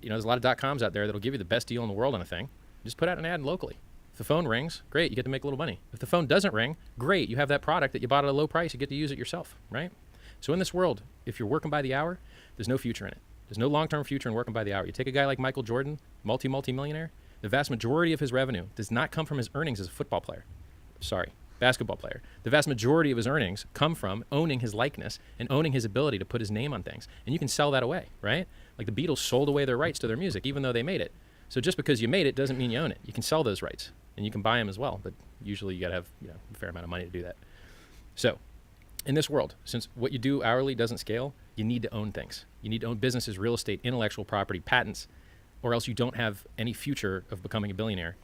There's a lot of .coms out there that'll give you the best deal in the world on a thing. Just put out an ad locally. If the phone rings, great, you get to make a little money. If the phone doesn't ring, great, you have that product that you bought at a low price, you get to use it yourself, right? So in this world, if you're working by the hour, there's no future in it. There's no long-term future in working by the hour. You take a guy like Michael Jordan, multi-millionaire, the vast majority of his revenue does not come from his earnings as a basketball player. The vast majority of his earnings come from owning his likeness and owning his ability to put his name on things. And you can sell that away, right? Like the Beatles sold away their rights to their music, even though they made it. So just because you made it doesn't mean you own it. You can sell those rights, and you can buy them as well, but usually you got to have a fair amount of money to do that. So in this world, since what you do hourly doesn't scale, you need to own things. You need to own businesses, real estate, intellectual property, patents, or else you don't have any future of becoming a billionaire.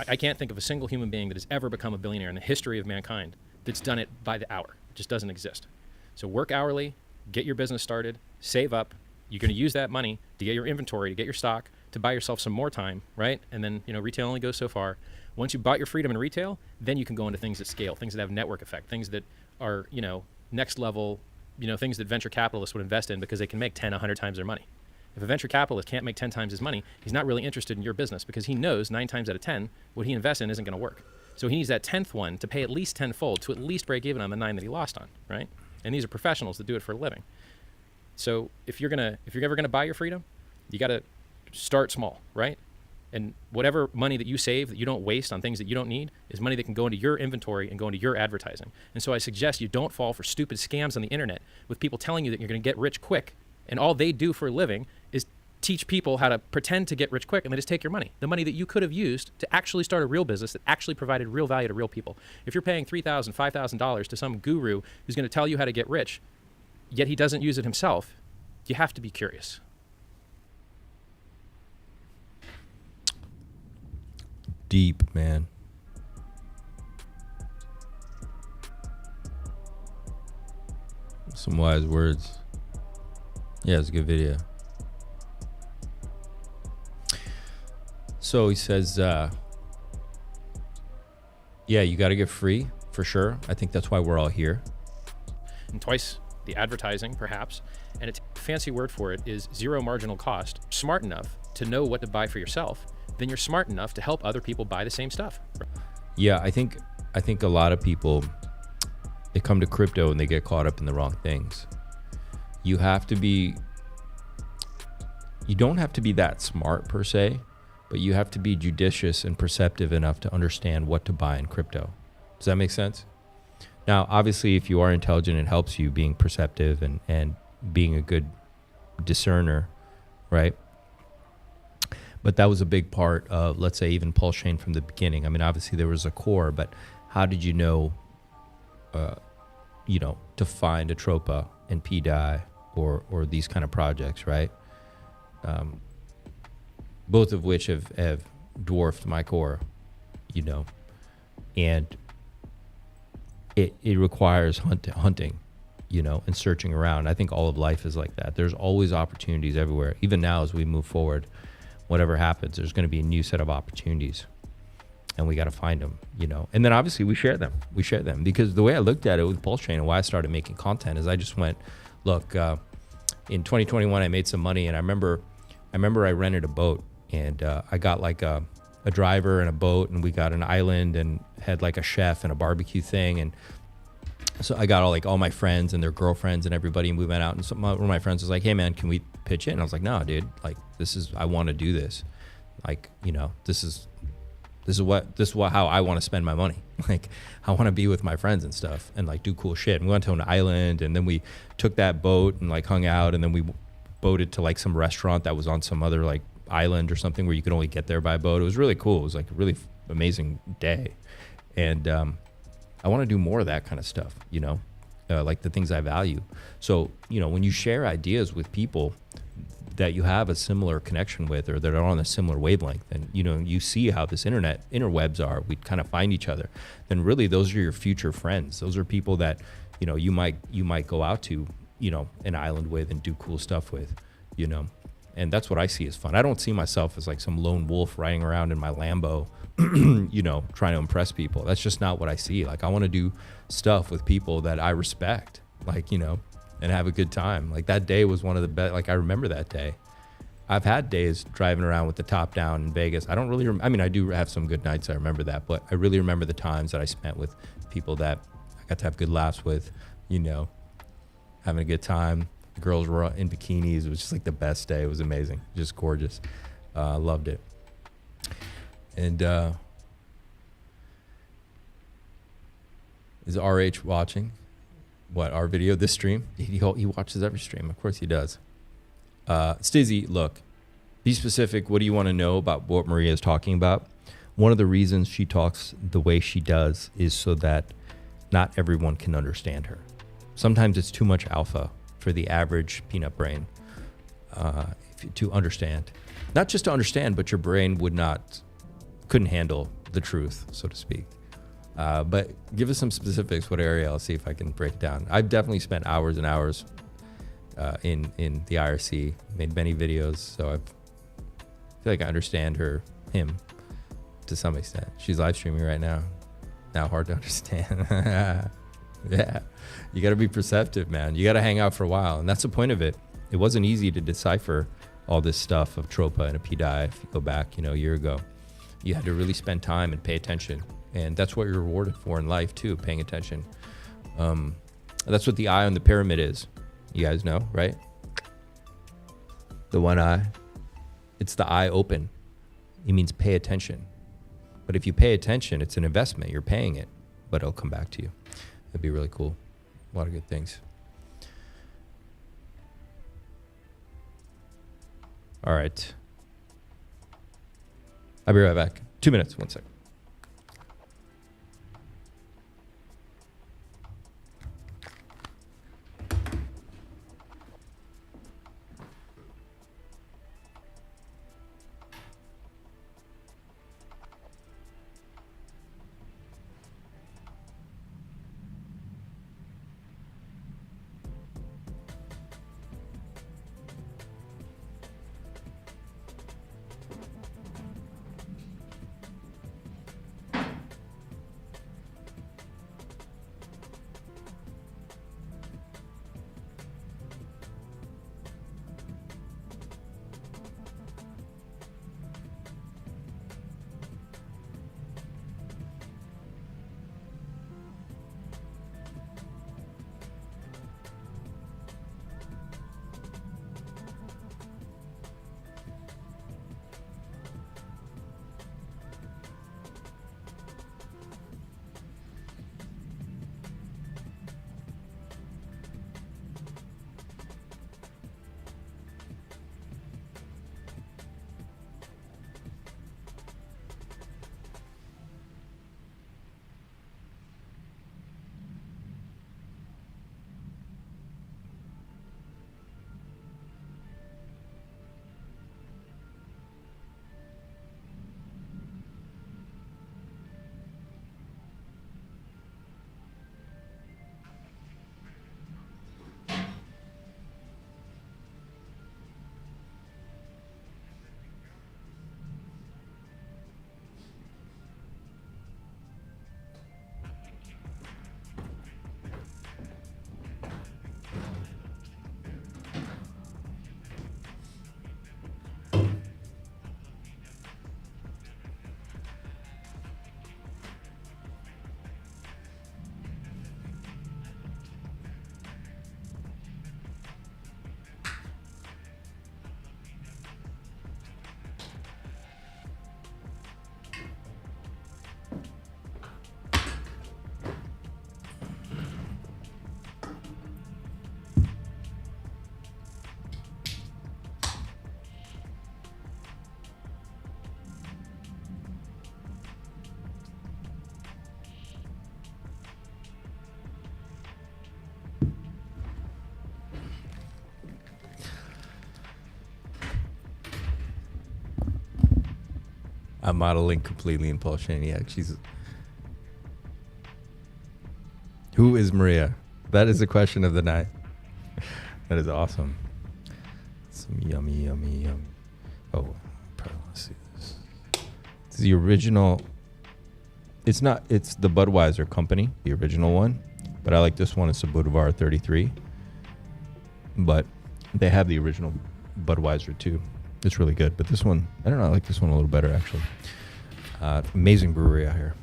I can't think of a single human being that has ever become a billionaire in the history of mankind that's done it by the hour. It just doesn't exist. So work hourly, get your business started, save up. You're going to use that money to get your inventory, to get your stock, to buy yourself some more time, right? And then, retail only goes so far. Once you bought your freedom in retail, then you can go into things that scale, things that have network effect, things that are, next level, things that venture capitalists would invest in because they can make 10, 100 times their money. If a venture capitalist can't make 10 times his money, he's not really interested in your business because he knows 9 times out of 10, what he invests in isn't going to work. So he needs that 10th one to pay at least tenfold to at least break even on the 9 that he lost on, right? And these are professionals that do it for a living. So if you're ever gonna buy your freedom, you got to start small, right? And whatever money that you save that you don't waste on things that you don't need is money that can go into your inventory and go into your advertising. And so I suggest you don't fall for stupid scams on the internet with people telling you that you're going to get rich quick, and all they do for a living is teach people how to pretend to get rich quick, and they just take your money, the money that you could have used to actually start a real business that actually provided real value to real people. If you're paying $3,000, $5,000 to some guru who's going to tell you how to get rich, yet he doesn't use it himself, you have to be curious. Deep, man. Some wise words. Yeah, it's a good video. So he says, yeah, you got to get free for sure. I think that's why we're all here. And twice the advertising, perhaps, and a fancy word for it is zero marginal cost. Smart enough to know what to buy for yourself, then you're smart enough to help other people buy the same stuff. Yeah, I think a lot of people, they come to crypto and they get caught up in the wrong things. you have to be, you don't have to be that smart per se, but you have to be judicious and perceptive enough to understand what to buy in crypto. Does that make sense? Now, obviously, if you are intelligent, it helps you being perceptive and being a good discerner, right? But that was a big part of, let's say, even PulseChain from the beginning. I mean, obviously there was a core, but how did you know, to find a Tropa and pDAI or these kind of projects, right? Both of which have dwarfed my core, and it requires hunting, and searching around. I think all of life is like that. There's always opportunities everywhere. Even now, as we move forward, whatever happens, there's going to be a new set of opportunities, and we got to find them, And then obviously we share them. Because the way I looked at it with PulseChain and why I started making content is I just went, look, in 2021 I made some money, and I remember I rented a boat, and I got like a driver and a boat, and we got an island and had like a chef and a barbecue thing, and so I got all my friends and their girlfriends and everybody, and we went out, and one of my friends was like, hey man, can we pitch it? And I was like, no, dude, like I want to do this. Like, this is how I want to spend my money. Like, I want to be with my friends and stuff and like do cool shit. And we went to an island, and then we took that boat and like hung out, and then we boated to like some restaurant that was on some other like island or something where you could only get there by boat. It was really cool. It was like a really amazing day. And, I want to do more of that kind of stuff, like the things I value. So, when you share ideas with people that you have a similar connection with, or that are on a similar wavelength, and, you see how this interwebs are, we kind of find each other, then really those are your future friends. Those are people that, you might go out to, an island with and do cool stuff with, and that's what I see as fun. I don't see myself as like some lone wolf riding around in my Lambo, trying to impress people. That's just not what I see. Like, I want to do stuff with people that I respect, like, and have a good time. Like, that day was one of the best. Like, I remember that day. I've had days driving around with the top down in Vegas. I don't really, I mean, I do have some good nights. I remember that, but I really remember the times that I spent with people that I got to have good laughs with, having a good time. The girls were in bikinis. It was just like the best day. It was amazing. Just gorgeous. Loved it. And is RH watching our video, this stream? He watches every stream. Of course he does. Stizzy, look, be specific. What do you want to know about what Maria is talking about? One of the reasons she talks the way she does is so that not everyone can understand her. Sometimes it's too much alpha for the average peanut brain to understand. Not just to understand, but your brain couldn't handle the truth, so to speak. But give us some specifics. What area? I'll see if I can break it down. I've definitely spent hours and hours in the IRC, made many videos, so I feel like I understand him to some extent. She's live streaming right now. Now hard to understand. Yeah, you got to be perceptive, man. You got to hang out for a while, and that's the point of it. It wasn't easy to decipher all this stuff of Tropa and a pDAI if you go back, a year ago. You had to really spend time and pay attention, and that's what you're rewarded for in life too, paying attention. That's what the eye on the pyramid is. You guys know, right? The one eye. It's the eye open. It means pay attention. But if you pay attention, it's an investment. You're paying it, but it'll come back to you. It'd be really cool. A lot of good things. All right. I'll be right back. 2 minutes. 1 second. I'm modeling completely in PulseChain. Yeah, Who is Maria? That is the question of the night. That is awesome. Some yummy. Oh, let's see this. It's the original. It's the Budweiser company, the original one. But I like this one. It's a Boulevard 33. But they have the original Budweiser too. It's really good. But this one, I don't know, I like this one a little better actually. Amazing brewery out here.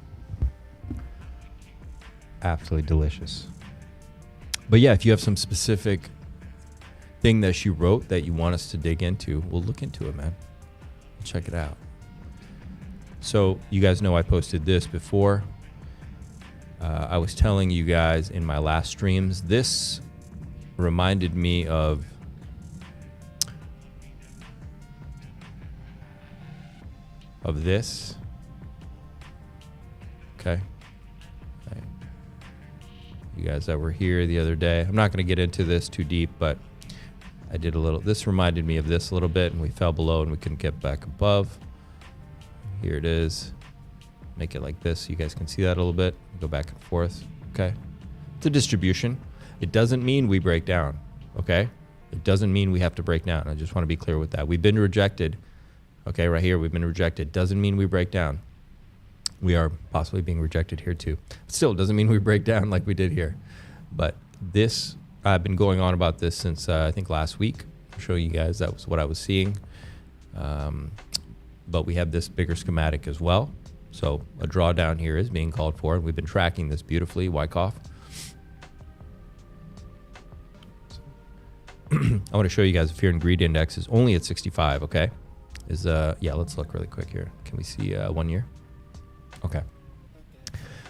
Absolutely delicious. But yeah, if you have some specific thing that she wrote that you want us to dig into, we'll look into it, man. Check it out. So you guys know I posted this before. I was telling you guys in my last streams, this reminded me of this. Okay. You guys that were here the other day, I'm not going to get into this too deep, but I did a little. This reminded me of this a little bit, and we fell below and we couldn't get back above. Here it is. Make it like this so you guys can see that a little bit. Go back and forth. Okay. It's a distribution. It doesn't mean we break down. Okay. It doesn't mean we have to break down. I just want to be clear with that. We've been rejected. Okay. Right here, we've been rejected. Doesn't mean we break down. We are possibly being rejected here too. Still doesn't mean we break down like we did here. But this, I've been going on about this since I think last week. I'll show you guys that was what I was seeing. But we have this bigger schematic as well. So a drawdown here is being called for. We've been tracking this beautifully, Wyckoff. I want to show you guys the fear and greed index is only at 65, okay? Yeah, let's look really quick here. Can we see 1 year? Okay.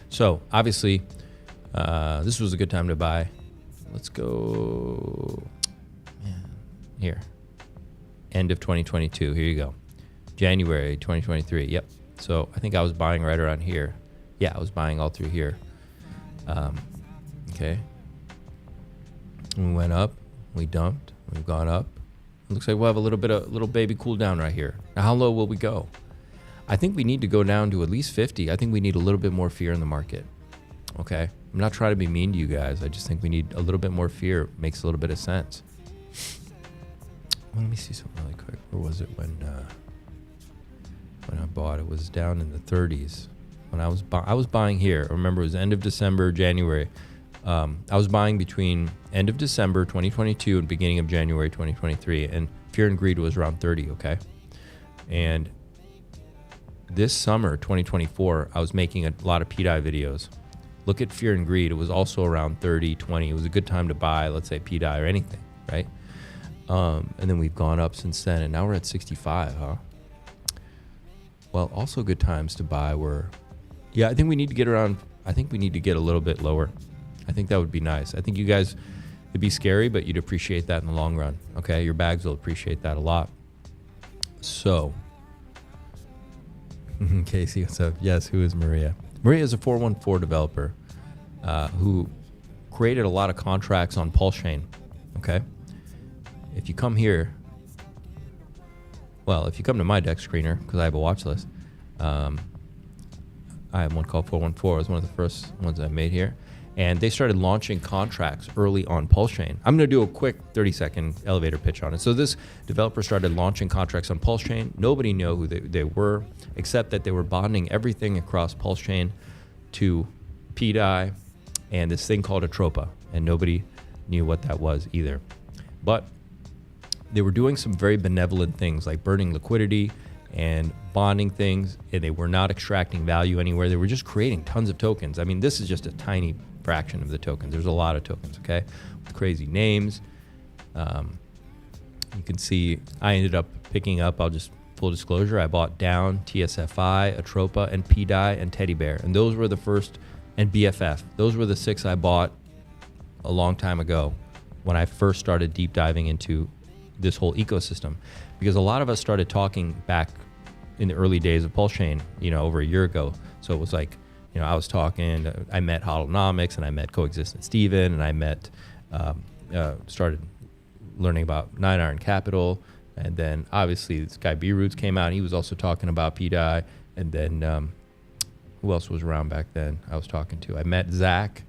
So obviously, this was a good time to buy. Let's go here. End of 2022. Here you go. January 2023. Yep. So I think I was buying right around here. Yeah, I was buying all through here. Okay. We went up. We dumped. We've gone up. It looks like we'll have a little baby cool down right here. Now, how low will we go? I think we need to go down to at least 50. I think we need a little bit more fear in the market. Okay. I'm not trying to be mean to you guys. I just think we need a little bit more fear. Makes a little bit of sense. Well, let me see something really quick. Where was it when I bought? It was down in the 30s. When I was buying here. I remember it was end of December, January. I was buying between end of December 2022 and beginning of January 2023, and fear and greed was around 30. Okay, and this summer 2024, I was making a lot of pDAI videos. Look at fear and greed. It was also around 30, 20. It was a good time to buy, let's say pDAI or anything, right? And then we've gone up since then, and now we're at 65, huh? Well, also good times to buy were, yeah, I think we need to get around, I think we need to get a little bit lower. I think that would be nice. I think you guys, it'd be scary, but you'd appreciate that in the long run, okay? Your bags will appreciate that a lot. So, Casey, what's up? Yes, who is Maria? Maria is a 414 developer who created a lot of contracts on PulseChain, okay? If you come here, well, if you come to my deck screener, because I have a watch list, I have one called 414. It was one of the first ones I made here. And they started launching contracts early on PulseChain. I'm going to do a quick 30-second elevator pitch on it. So this developer started launching contracts on PulseChain. Nobody knew who they were, except that they were bonding everything across PulseChain to pDAI and this thing called a Tropa. And nobody knew what that was either. But they were doing some very benevolent things like burning liquidity and bonding things, and they were not extracting value anywhere. They were just creating tons of tokens. I mean, this is just a tiny fraction of the tokens. There's a lot of tokens, okay, with crazy names. You can see I ended up picking up, I'll just full disclosure, I bought Down, TSFI, Atropa, and pDAI, and Teddy Bear. And those were the first, and BFF. Those were the 6 I bought a long time ago when I first started deep diving into this whole ecosystem. Because a lot of us started talking back in the early days of PulseChain, over a year ago. So it was like, I was talking, I met Hodlnomics, and I met Coexistent Steven, and I met, started learning about 9 Iron Capital. And then obviously this guy B-Roots came out, and he was also talking about pDAI. And then who else was around back then I was talking to? I met Zach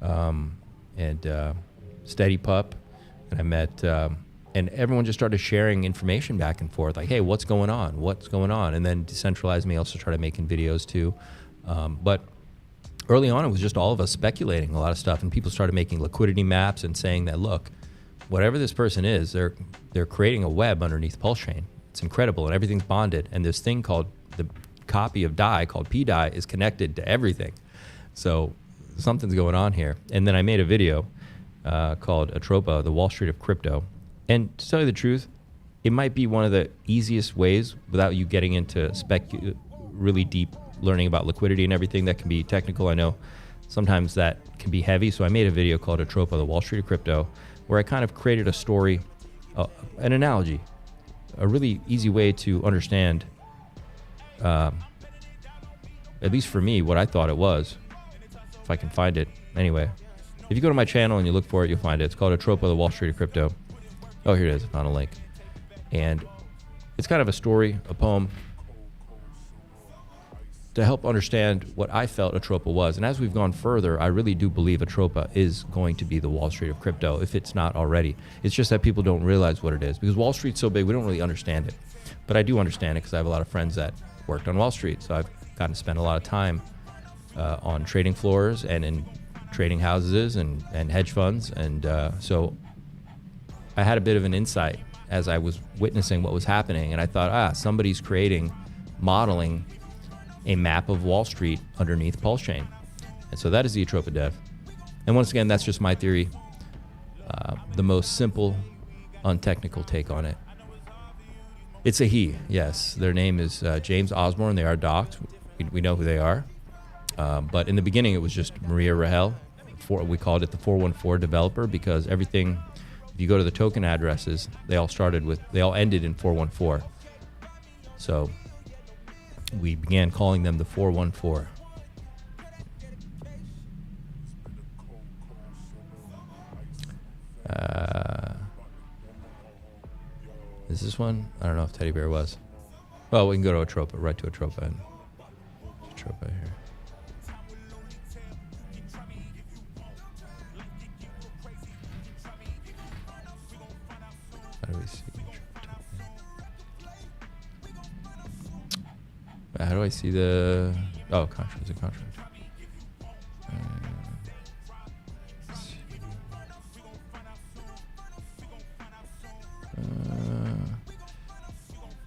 and Steady Pup, and I met, and everyone just started sharing information back and forth, like, hey, what's going on? What's going on? And then Decentralized Me also started making videos too. But early on, it was just all of us speculating a lot of stuff, and people started making liquidity maps and saying that, look, whatever this person is, they're creating a web underneath PulseChain. It's incredible, and everything's bonded. And this thing called the copy of DAI, called pDAI, is connected to everything. So something's going on here. And then I made a video called Atropa, the Wall Street of Crypto. And to tell you the truth, it might be one of the easiest ways without you getting into really deep learning about liquidity and everything that can be technical. I know sometimes that can be heavy. So I made a video called Atropa, the Wall Street of Crypto, where I kind of created a story, an analogy, a really easy way to understand, at least for me, what I thought it was, if I can find it. Anyway, if you go to my channel and you look for it, you'll find it. It's called Atropa, the Wall Street of Crypto. Oh, here it is. I found a link. And it's kind of a story, a poem, to help understand what I felt Atropa was. And as we've gone further, I really do believe Atropa is going to be the Wall Street of crypto, if it's not already. It's just that people don't realize what it is. Because Wall Street's so big, we don't really understand it. But I do understand it because I have a lot of friends that worked on Wall Street. So I've gotten to spend a lot of time on trading floors and in trading houses and hedge funds. And so I had a bit of an insight as I was witnessing what was happening. And I thought, somebody's modeling a map of Wall Street underneath PulseChain. And so that is the Atropa dev. And once again, that's just my theory. The most simple, untechnical take on it. It's a he, yes. Their name is James Osborne. They are docked. We know who they are. But in the beginning, it was just Maria Rahel. We called it the 414 developer because everything, if you go to the token addresses, they all ended in 414. So we began calling them the 414. Is this one? I don't know if Teddy Bear was. Well, we can go to Atropa, right to Atropa. And Atropa here. How do we see? How do I see the... Oh, contract. Is it contract?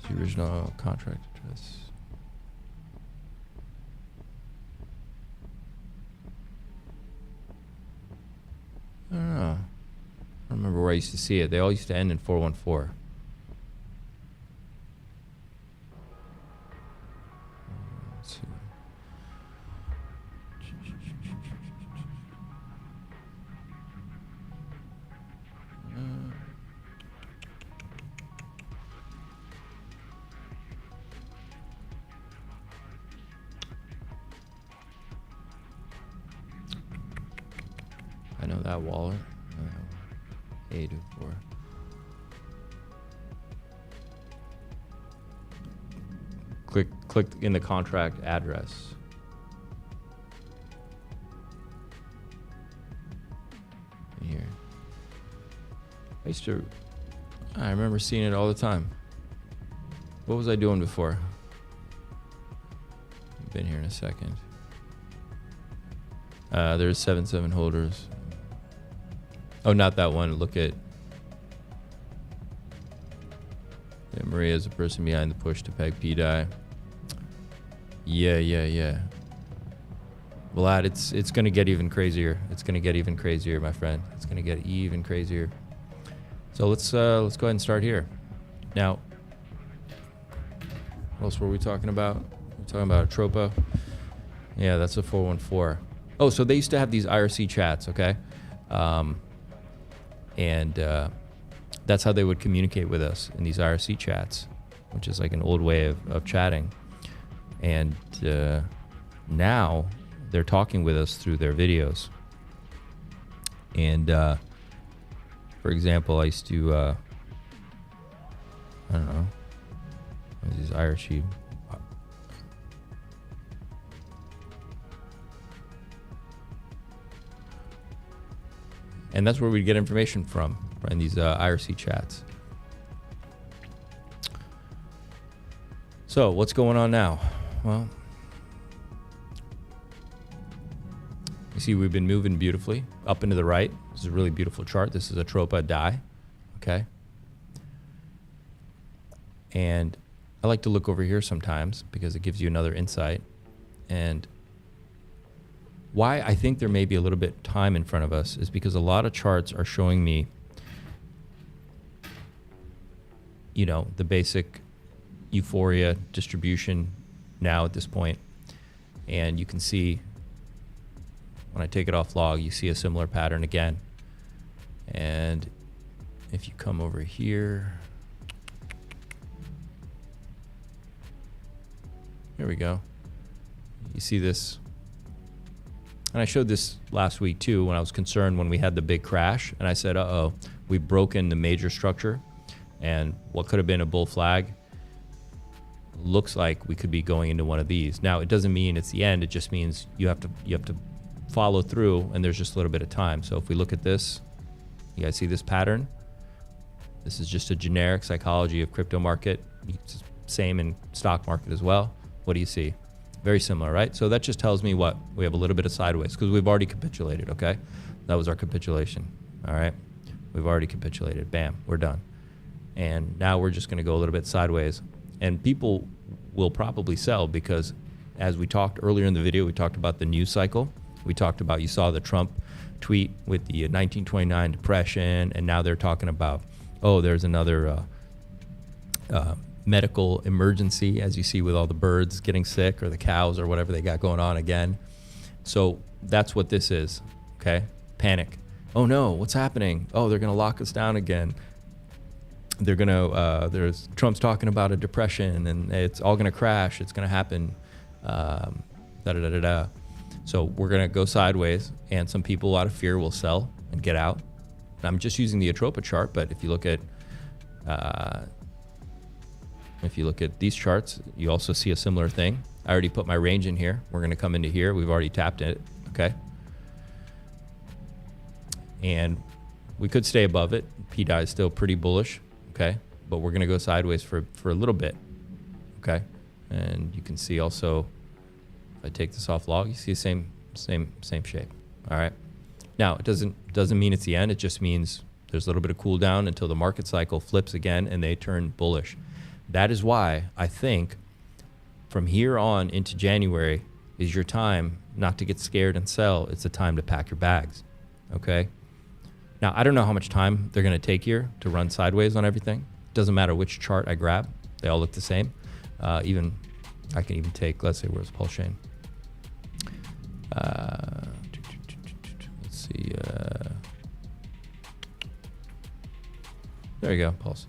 The original contract address. I don't know. I don't remember where I used to see it. They all used to end in 414. Let's see. I know that wallet. A24. Click in the contract address. Here. I remember seeing it all the time. What was I doing before? I've been here in a second. There's 7 holders. Oh, not that one. Look at... Yeah, Maria is the person behind the push to peg pDAI. Yeah. Vlad, it's going to get even crazier. It's going to get even crazier, my friend. It's going to get even crazier. So let's go ahead and start here. Now, what else were we talking about? We're talking about Atropa. Yeah, that's a 414. Oh, so they used to have these IRC chats, okay? And that's how they would communicate with us in these IRC chats, which is like an old way of chatting. And now they're talking with us through their videos. And for example, I used to, I don't know, these IRC And that's where we get information from in these IRC chats. So what's going on now? Well, you see we've been moving beautifully up and to the right. This is a really beautiful chart. This is a pDAI, okay? And I like to look over here sometimes because it gives you another insight. And why I think there may be a little bit time in front of us is because a lot of charts are showing me, you know, the basic euphoria distribution now at this point. And you can see when I take it off log, you see a similar pattern again. And if you come over here, here we go. You see this. And I showed this last week too when I was concerned when we had the big crash. And I said, uh-oh, we've broken the major structure. And what could have been a bull flag looks like we could be going into one of these. Now, it doesn't mean it's the end. It just means you have to follow through, and there's just a little bit of time. So if we look at this, you guys see this pattern? This is just a generic psychology of crypto market. It's same in stock market as well. What do you see? Very similar, right? So that just tells me what? We have a little bit of sideways because we've already capitulated, okay? That was our capitulation, all right? We've already capitulated. Bam, we're done. And now we're just going to go a little bit sideways. And people will probably sell because as we talked earlier in the video, we talked about the news cycle. We talked about, you saw the Trump tweet with the 1929 depression, and now they're talking about, oh, there's another medical emergency, as you see with all the birds getting sick or the cows or whatever they got going on again. So that's what this is, okay? Panic. Oh no, what's happening? Oh, they're gonna lock us down again. They're gonna, there's Trump's talking about a depression and it's all gonna crash. It's gonna happen, da-da-da-da-da. So we're gonna go sideways, and some people out of fear will sell and get out. And I'm just using the Atropa chart, but if you look at these charts, you also see a similar thing. I already put my range in here. We're gonna come into here. We've already tapped it, okay? And we could stay above it. pDAI is still pretty bullish, okay? But we're gonna go sideways for a little bit, okay? And you can see also, if I take this off log, you see the same shape, all right? Now, it doesn't mean it's the end. It just means there's a little bit of cool down until the market cycle flips again and they turn bullish. That is why I think from here on into January is your time not to get scared and sell. It's the time to pack your bags, okay? Now, I don't know how much time they're going to take here to run sideways on everything. Doesn't matter which chart I grab. They all look the same. I can even take, let's say, where's PulseChain? Let's see. There you go, Pulse.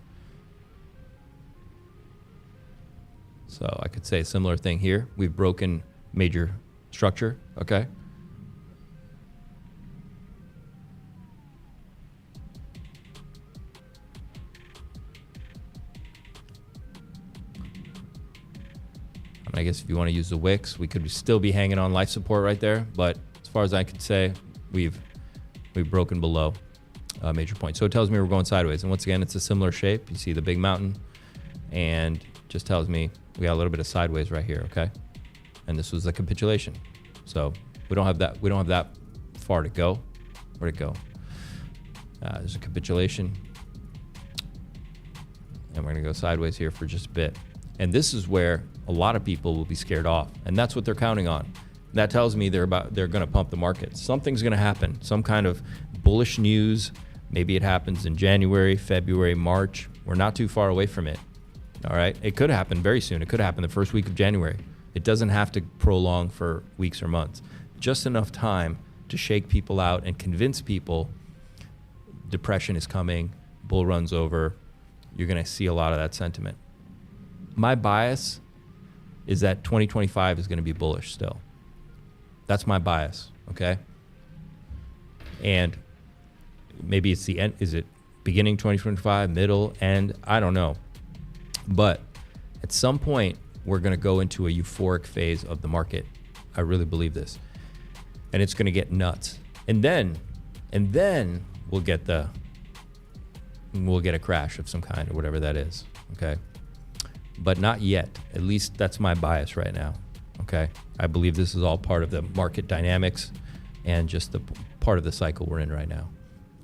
So I could say a similar thing here. We've broken major structure, okay? I guess if you want to use the wicks, we could still be hanging on life support right there. But as far as I can say, we've broken below a major point. So it tells me we're going sideways. And once again, it's a similar shape. You see the big mountain, and just tells me we got a little bit of sideways right here, okay? And this was the capitulation. So we don't have that far to go. Where'd it go? There's a capitulation. And we're gonna go sideways here for just a bit. And this is where a lot of people will be scared off, and that's what they're counting on. That tells me they're going to pump the market. Something's going to happen. Some kind of bullish news. Maybe it happens in January, February, March. We're not too far away from it. All right. It could happen very soon. It could happen the first week of January. It doesn't have to prolong for weeks or months. Just enough time to shake people out and convince people depression is coming, bull run's over. You're going to see a lot of that sentiment. My bias is that 2025 is going to be bullish still. That's my bias, okay? And maybe it's the end. Is it beginning 2025, middle, end? I don't know. But at some point, we're going to go into a euphoric phase of the market. I really believe this. And it's going to get nuts. And then we'll get a crash of some kind or whatever that is. Okay. But not yet. At least that's my bias right now. Okay. I believe this is all part of the market dynamics and just the part of the cycle we're in right now.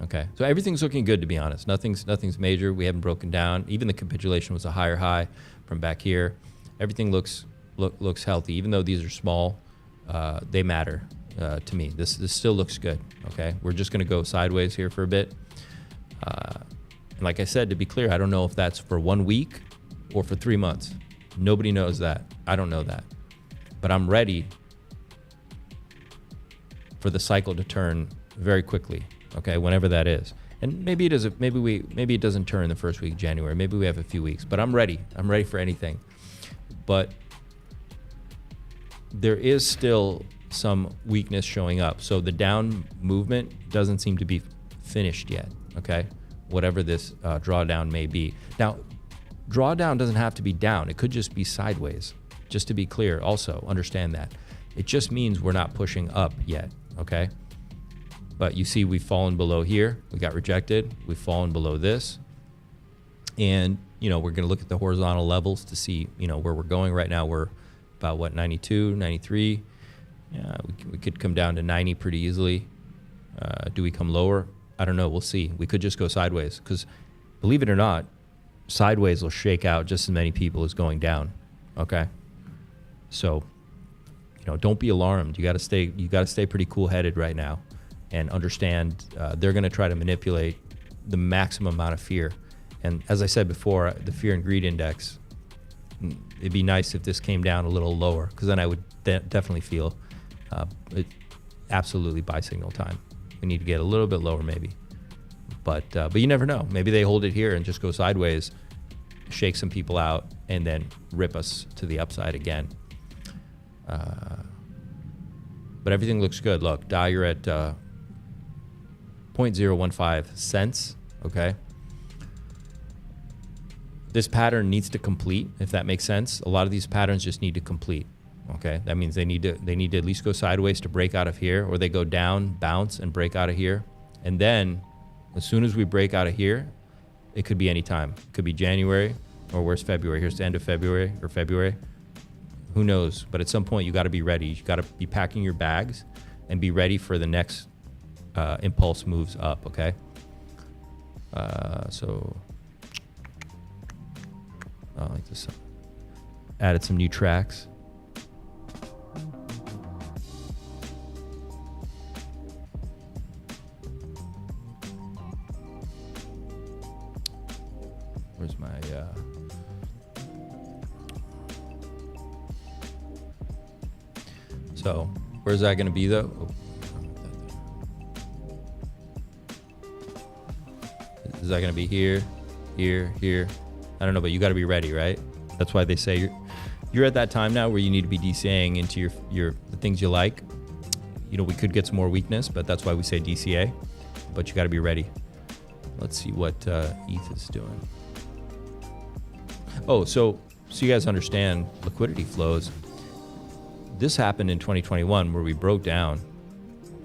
Okay. So everything's looking good, to be honest. Nothing's major. We haven't broken down. Even the capitulation was a higher high from back here. Everything looks healthy. Even though these are small, they matter to me. This still looks good. Okay. We're just going to go sideways here for a bit. And like I said, to be clear, I don't know if that's for 1 week or for 3 months. Nobody knows that. I don't know that. But I'm ready for the cycle to turn very quickly, okay, whenever that is. And maybe it doesn't. Maybe it doesn't turn the first week of January. Maybe we have a few weeks. But I'm ready. I'm ready for anything. But there is still some weakness showing up. So the down movement doesn't seem to be finished yet. Okay, whatever this drawdown may be. Now, drawdown doesn't have to be down. It could just be sideways. Just to be clear, also understand that. It just means we're not pushing up yet, okay? But you see we've fallen below here. We got rejected. We've fallen below this. And, we're going to look at the horizontal levels to see, where we're going right now. We're about, 92, 93. Yeah, we could come down to 90 pretty easily. Do we come lower? I don't know. We'll see. We could just go sideways because, believe it or not, sideways will shake out just as many people as going down, okay? So, don't be alarmed. You got to stay pretty cool-headed right now, and understand they're going to try to manipulate the maximum amount of fear. And as I said before, the fear and greed index. It'd be nice if this came down a little lower, because then I would definitely feel it absolutely buy signal time. We need to get a little bit lower, maybe. But you never know. Maybe they hold it here and just go sideways, shake some people out, and then rip us to the upside again. But everything looks good. Look, DAI, you're at 0.015 cents, okay? This pattern needs to complete, if that makes sense. A lot of these patterns just need to complete, okay? That means they need to at least go sideways to break out of here, or they go down, bounce, and break out of here. And then, as soon as we break out of here, it could be any time. It could be January, or where's February? Here's the end of February, or February. Who knows? But at some point, you got to be ready. You got to be packing your bags and be ready for the next impulse moves up, okay? So, I like this. Added some new tracks. Where's my... So, where's that going to be, though? Oh. Is that going to be here, here, here? I don't know, but you got to be ready, right? That's why they say you're at that time now where you need to be DCAing into the things you like. We could get some more weakness, but that's why we say DCA. But you got to be ready. Let's see what ETH is doing. Oh, so you guys understand liquidity flows. This happened in 2021 where we broke down.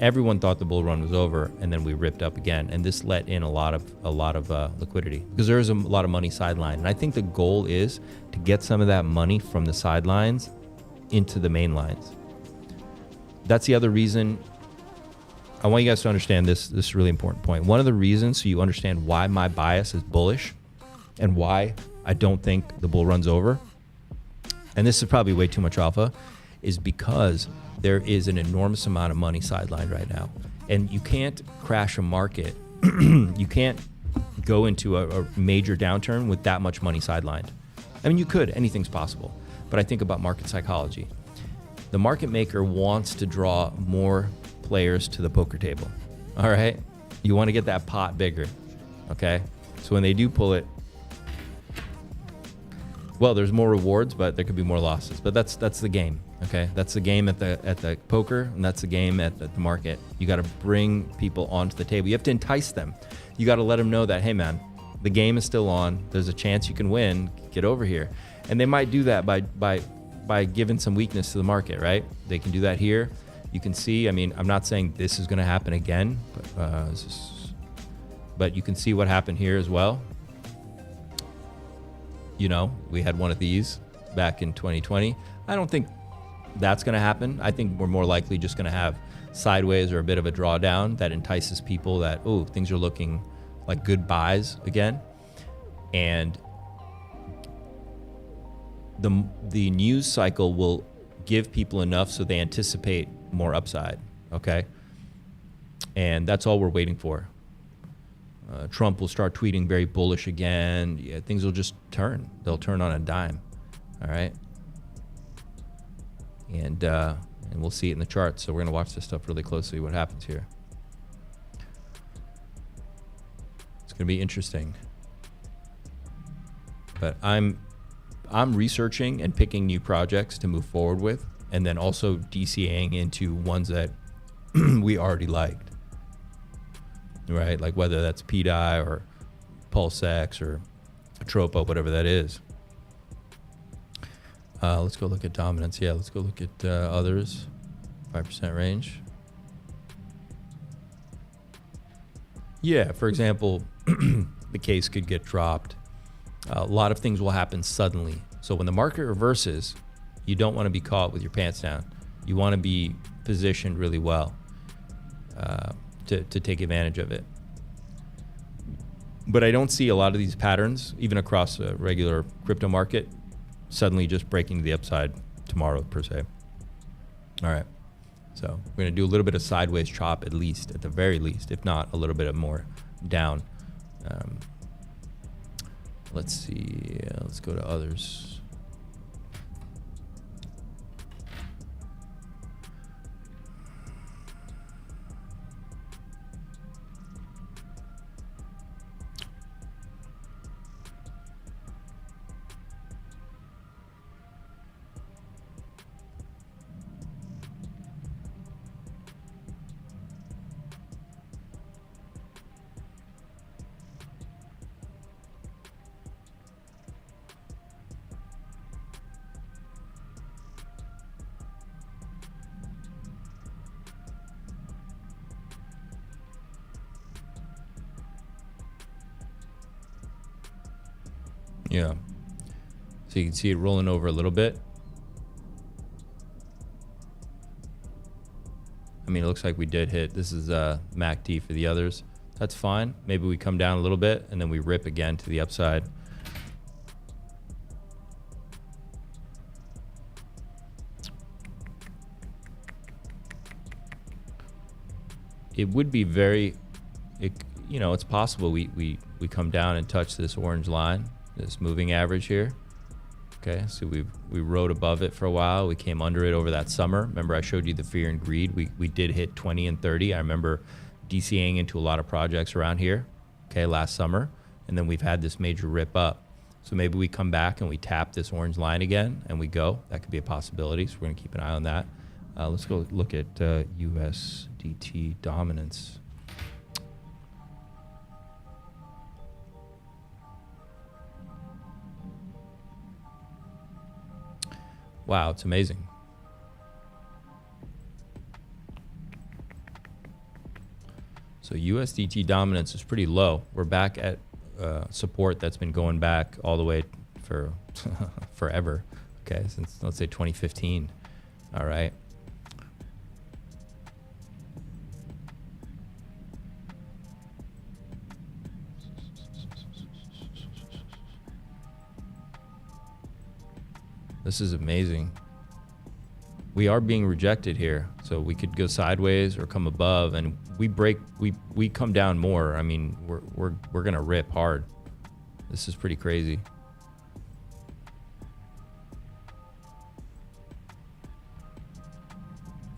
Everyone thought the bull run was over, and then we ripped up again. And this let in a lot of liquidity because there is a lot of money sidelined. And I think the goal is to get some of that money from the sidelines into the main lines. That's the other reason. I want you guys to understand this. This is a really important point. One of the reasons, so you understand why my bias is bullish and why I don't think the bull run's over, and this is probably way too much alpha, is because there is an enormous amount of money sidelined right now. And you can't crash a market. You can't go into a major downturn with that much money sidelined. I mean, you could. Anything's possible. But I think about market psychology. The market maker wants to draw more players to the poker table. All right? You want to get that pot bigger. Okay? So when they do pull it, well, there's more rewards, but there could be more losses. But that's the game. Okay, that's the game at the poker, and that's the game at the market. You got to bring people onto the table. You have to entice them. You got to let them know that, hey man, the game is still on. There's a chance you can win. Get over here, and they might do that by giving some weakness to the market, right? They can do that here. You can see. I mean, I'm not saying this is going to happen again, but But you can see what happened here as well. You know, we had one of these back in 2020. I don't think that's going to happen. I think we're more likely just going to have sideways or a bit of a drawdown that entices people that, oh, things are looking like good buys again. And the news cycle will give people enough so they anticipate more upside, okay? And that's all we're waiting for. Trump will start tweeting very bullish again. Yeah, things will just turn. They'll turn on a dime, all right? And we'll see it in the charts. So we're going to watch this stuff really closely, what happens here. It's going to be interesting. But I'm researching and picking new projects to move forward with, and then also DCAing into ones that we already liked, right? Like whether that's pDAI or PulseX or Tropo, whatever that is. Let's go look at dominance. Yeah, let's go look at others. 5% range. Yeah, for example, the case could get dropped. A lot of things will happen suddenly. So when the market reverses, you don't want to be caught with your pants down. You want to be positioned really well to take advantage of it. But I don't see a lot of these patterns, even across a regular crypto market, suddenly just breaking to the upside tomorrow, per se. All right. So we're going to do a little bit of sideways chop, at least, at the very least, if not a little bit of more down. Let's see. Let's go to others. Yeah. So you can see it rolling over a little bit. I mean, it looks like we did hit. This is MACD for the others. That's fine. Maybe we come down a little bit and then we rip again to the upside. It would be very, you know, it's possible we come down and touch this orange line, this moving average here. Okay, so we rode above it for a while. We came under it over that summer. Remember, I showed you the fear and greed. We did hit 20 and 30. I remember DCAing into a lot of projects around here, okay, last summer. And then we've had this major rip up. So maybe we come back and we tap this orange line again and we go. That could be a possibility. So we're going to keep an eye on that. Let's go look at USDT dominance. Wow, it's amazing. So USDT dominance is pretty low. We're back at support that's been going back all the way for forever. Okay, since let's say 2015. All right. This is amazing. We are being rejected here, so we could go sideways or come above, and we come down more. I mean, we're gonna rip hard. This is pretty crazy.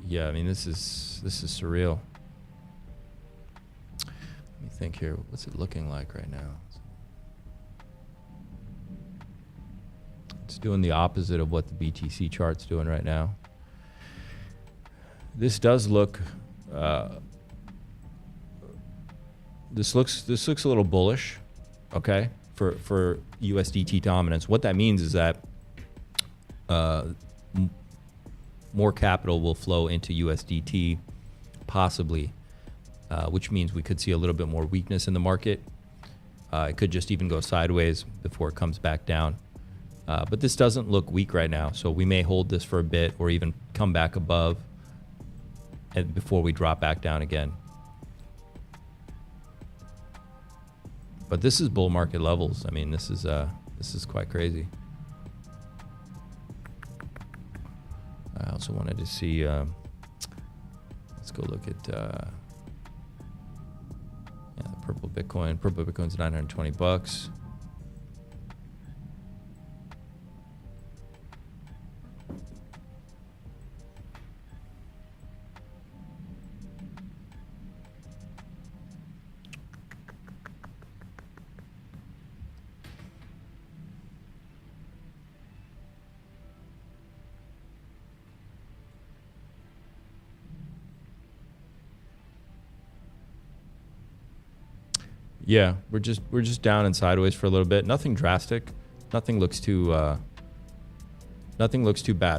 Yeah, I mean, this is surreal. Let me think here. What's it looking like right now? It's doing the opposite of what the BTC chart's doing right now. This does look, this looks a little bullish, okay, for USDT dominance. What that means is that more capital will flow into USDT, possibly. which means we could see a little bit more weakness in the market. It could just even go sideways before it comes back down. But this doesn't look weak right now, so we may hold this for a bit or even come back above and before we drop back down again. But this is bull market levels. I mean, this is quite crazy. I also wanted to see. Let's go look at the purple Bitcoin. Purple Bitcoin's $920. Yeah, we're just down and sideways for a little bit. Nothing drastic. Nothing looks too bad.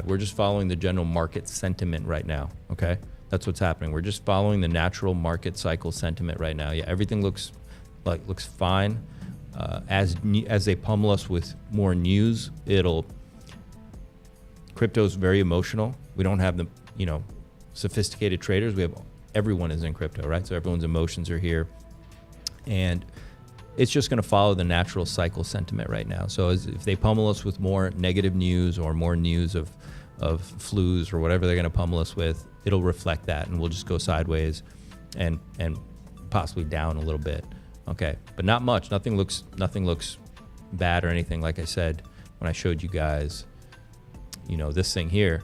We're just following the general market sentiment right now. Okay, that's what's happening. We're just following the natural market cycle sentiment right now. Yeah, everything looks fine. As they pummel us with more news, crypto's very emotional. We don't have the sophisticated traders. Everyone is in crypto, right? So everyone's emotions are here. And it's just going to follow the natural cycle sentiment right now. So if they pummel us with more negative news or more news of flus or whatever they're going to pummel us with, it'll reflect that, and we'll just go sideways and possibly down a little bit. Okay, but not much. Nothing looks bad or anything. Like I said when I showed you guys, this thing here.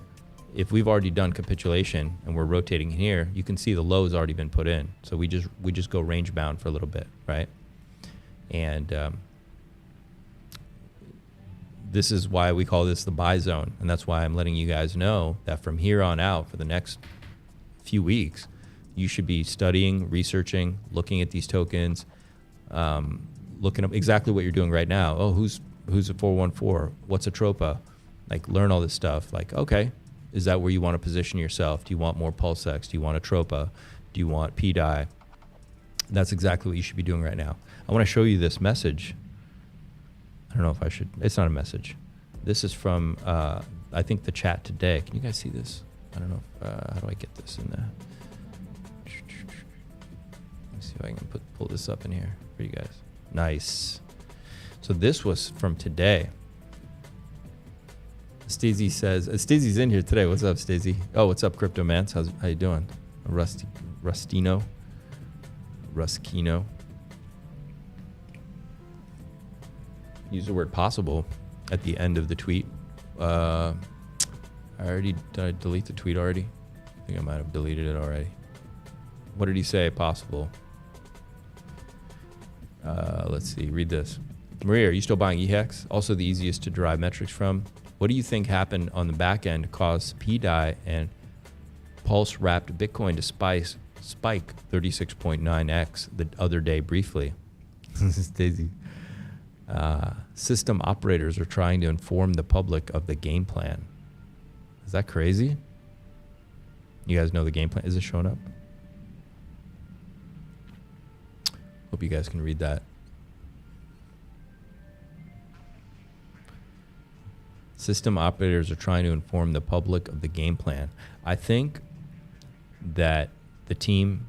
If we've already done capitulation and we're rotating here, you can see the low's already been put in. So we just go range bound for a little bit, right? And this is why we call this the buy zone. And that's why I'm letting you guys know that from here on out for the next few weeks, you should be studying, researching, looking at these tokens, looking up exactly what you're doing right now. Oh, who's a 414? What's a Tropa? Like, learn all this stuff. Like, okay. Is that where you want to position yourself? Do you want more PulseX? Do you want a Tropa? Do you want pDAI? That's exactly what you should be doing right now. I want to show you this message. I don't know if I should. It's not a message. This is from, I think, the chat today. Can you guys see this? I don't know. How do I get this in there? Let me see if I can pull this up in here for you guys. Nice. So this was from today. Stacey says, Stacey's in here today. What's up, Stacey? Oh, what's up, Crypto Mance? How you doing? Ruskino. Use the word possible at the end of the tweet. Did I delete the tweet already? I think I might have deleted it already. What did he say? Possible. Let's see. Read this. Maria, are you still buying EHEX? Also the easiest to derive metrics from. What do you think happened on the back end caused pDAI and Pulse wrapped Bitcoin to spike 36.9x the other day briefly? This is Daisy. System operators are trying to inform the public of the game plan. Is that crazy? You guys know the game plan? Is it showing up? Hope you guys can read that. System operators are trying to inform the public of the game plan. I think that the team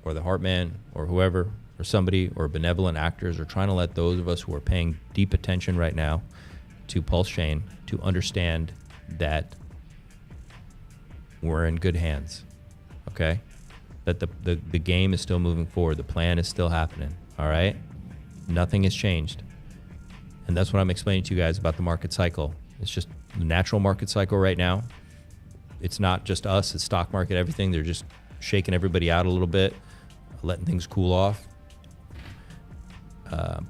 or the Heartman or whoever or somebody or benevolent actors are trying to let those of us who are paying deep attention right now to PulseChain to understand that we're in good hands, okay? That the game is still moving forward. The plan is still happening, all right? Nothing has changed. And that's what I'm explaining to you guys about the market cycle. It's just the natural market cycle right now. It's not just us, it's stock market, everything. They're just shaking everybody out a little bit, letting things cool off.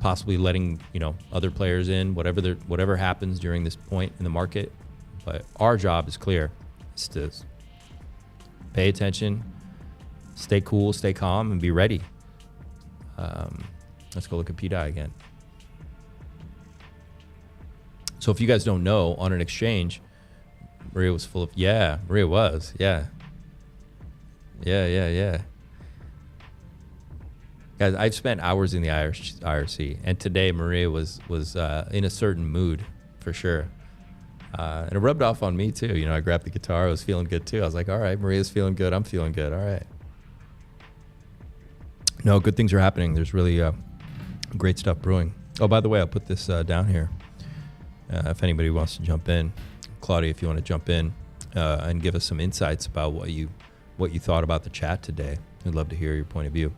Possibly letting other players in, whatever happens during this point in the market. But our job is clear. It's to pay attention, stay cool, stay calm, and be ready. Let's go look at pDAI again. So if you guys don't know, on an exchange, Maria was full of, Maria was, yeah. Guys, I've spent hours in the IRC, and today Maria was in a certain mood, for sure. And it rubbed off on me, too. You know, I grabbed the guitar. I was feeling good, too. I was like, all right, Maria's feeling good. I'm feeling good. All right. No, good things are happening. There's really great stuff brewing. Oh, by the way, I'll put this down here. If anybody wants to jump in. Claudia, if you want to jump in and give us some insights about what you thought about the chat today. We'd love to hear your point of view.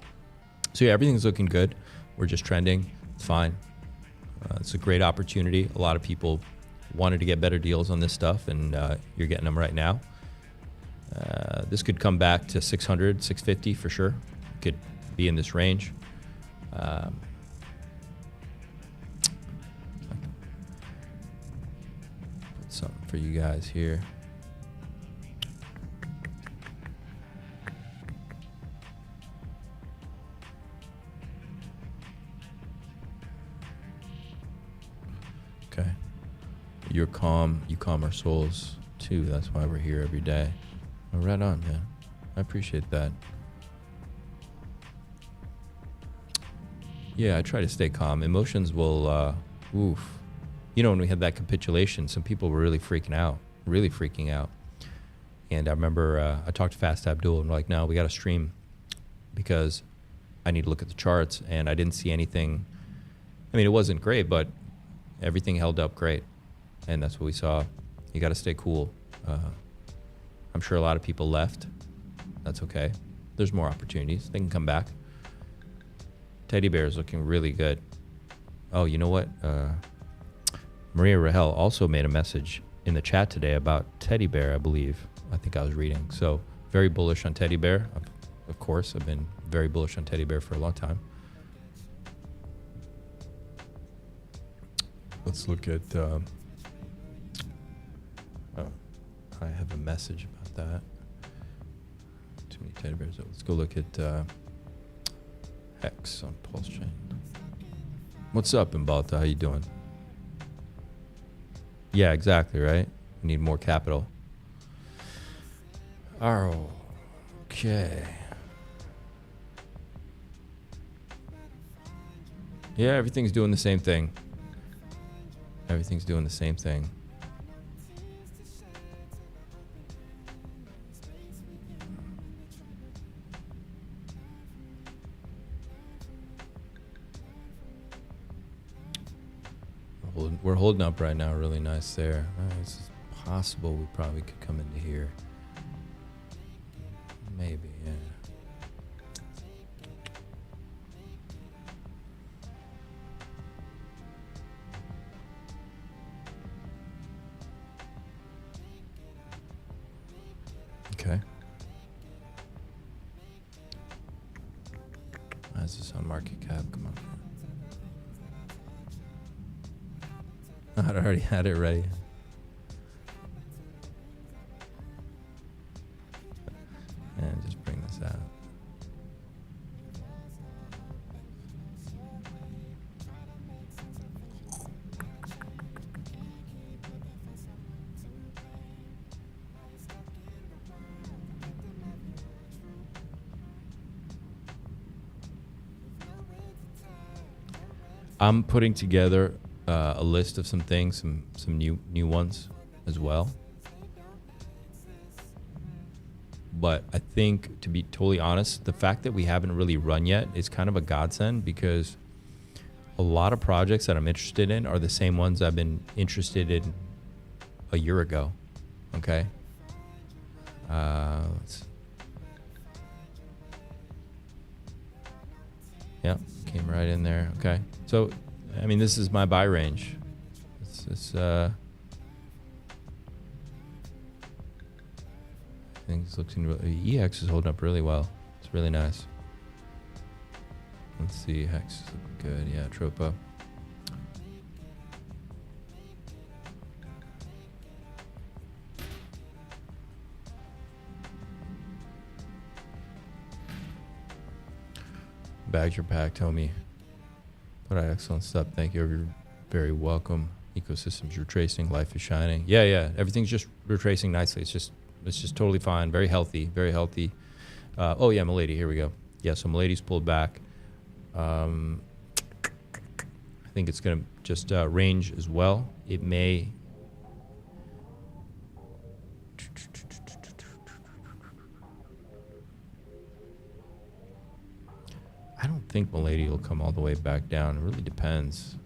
So, yeah, everything's looking good. We're just trending. It's fine. It's a great opportunity. A lot of people wanted to get better deals on this stuff, and you're getting them right now. This could come back to 600, 650 for sure. Could be in this range. Put something for you guys here. Okay. You're calm. You calm our souls too. That's why we're here every day. Oh, right on, man. I appreciate that. Yeah, I try to stay calm. Emotions will, oof. You know, when we had that capitulation, some people were really freaking out. And I remember I talked to Fast Abdul and we're like, no, we got to stream because I need to look at the charts. And I didn't see anything. I mean, it wasn't great, but everything held up great. And that's what we saw. You got to stay cool. I'm sure a lot of people left. That's okay. There's more opportunities. They can come back. Teddy Bear is looking really good. Oh, you know what? Maria Rahel also made a message in the chat today about Teddy Bear, I believe. I think I was reading. So very bullish on Teddy Bear. Of course, I've been very bullish on Teddy Bear for a long time. Let's look at... oh, I have a message about that. Too many Teddy Bears. Let's go look at Hex on PulseChain. What's up, Mbalta? How you doing? Yeah, exactly, right? We need more capital. Oh, okay. Yeah, everything's doing the same thing. Everything's doing the same thing. We're holding up right now, really nice there. It's possible we probably could come into here. Maybe, yeah. Okay. Why is this on market cap? Come on. I already had it ready. And just bring this out. I'm putting together a list of some things, some new ones as well. But I think, to be totally honest, the fact that we haven't really run yet is kind of a godsend, because a lot of projects that I'm interested in are the same ones I've been interested in a year ago. Okay. Yeah, came right in there. Okay. So, I mean, this is my buy range. I think it's looking really, EX is holding up really well. It's really nice. Let's see, Hex is looking good. Yeah, Tropa. Bags are packed, homie. What excellent stuff. Thank you. You're very welcome. Ecosystems retracing. Life is shining. Yeah. Everything's just retracing nicely. It's just totally fine. Very healthy. Very healthy. Oh yeah, Milady. Here we go. Yeah. So Milady's pulled back. I think it's going to just range as well. It may. I don't think Milady will come all the way back down. It really depends.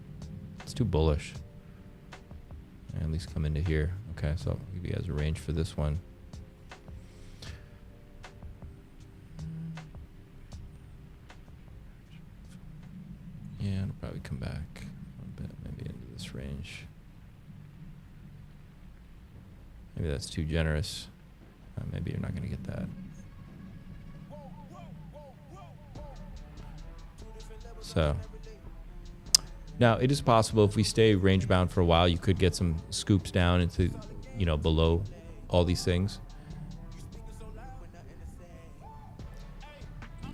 It's too bullish. At least come into here. Okay, so I'll give you guys a range for this one. Yeah, it'll probably come back a bit, maybe into this range. Maybe that's too generous. Maybe you're not going to get that. So now it is possible if we stay range bound for a while, you could get some scoops down into, you know, below all these things.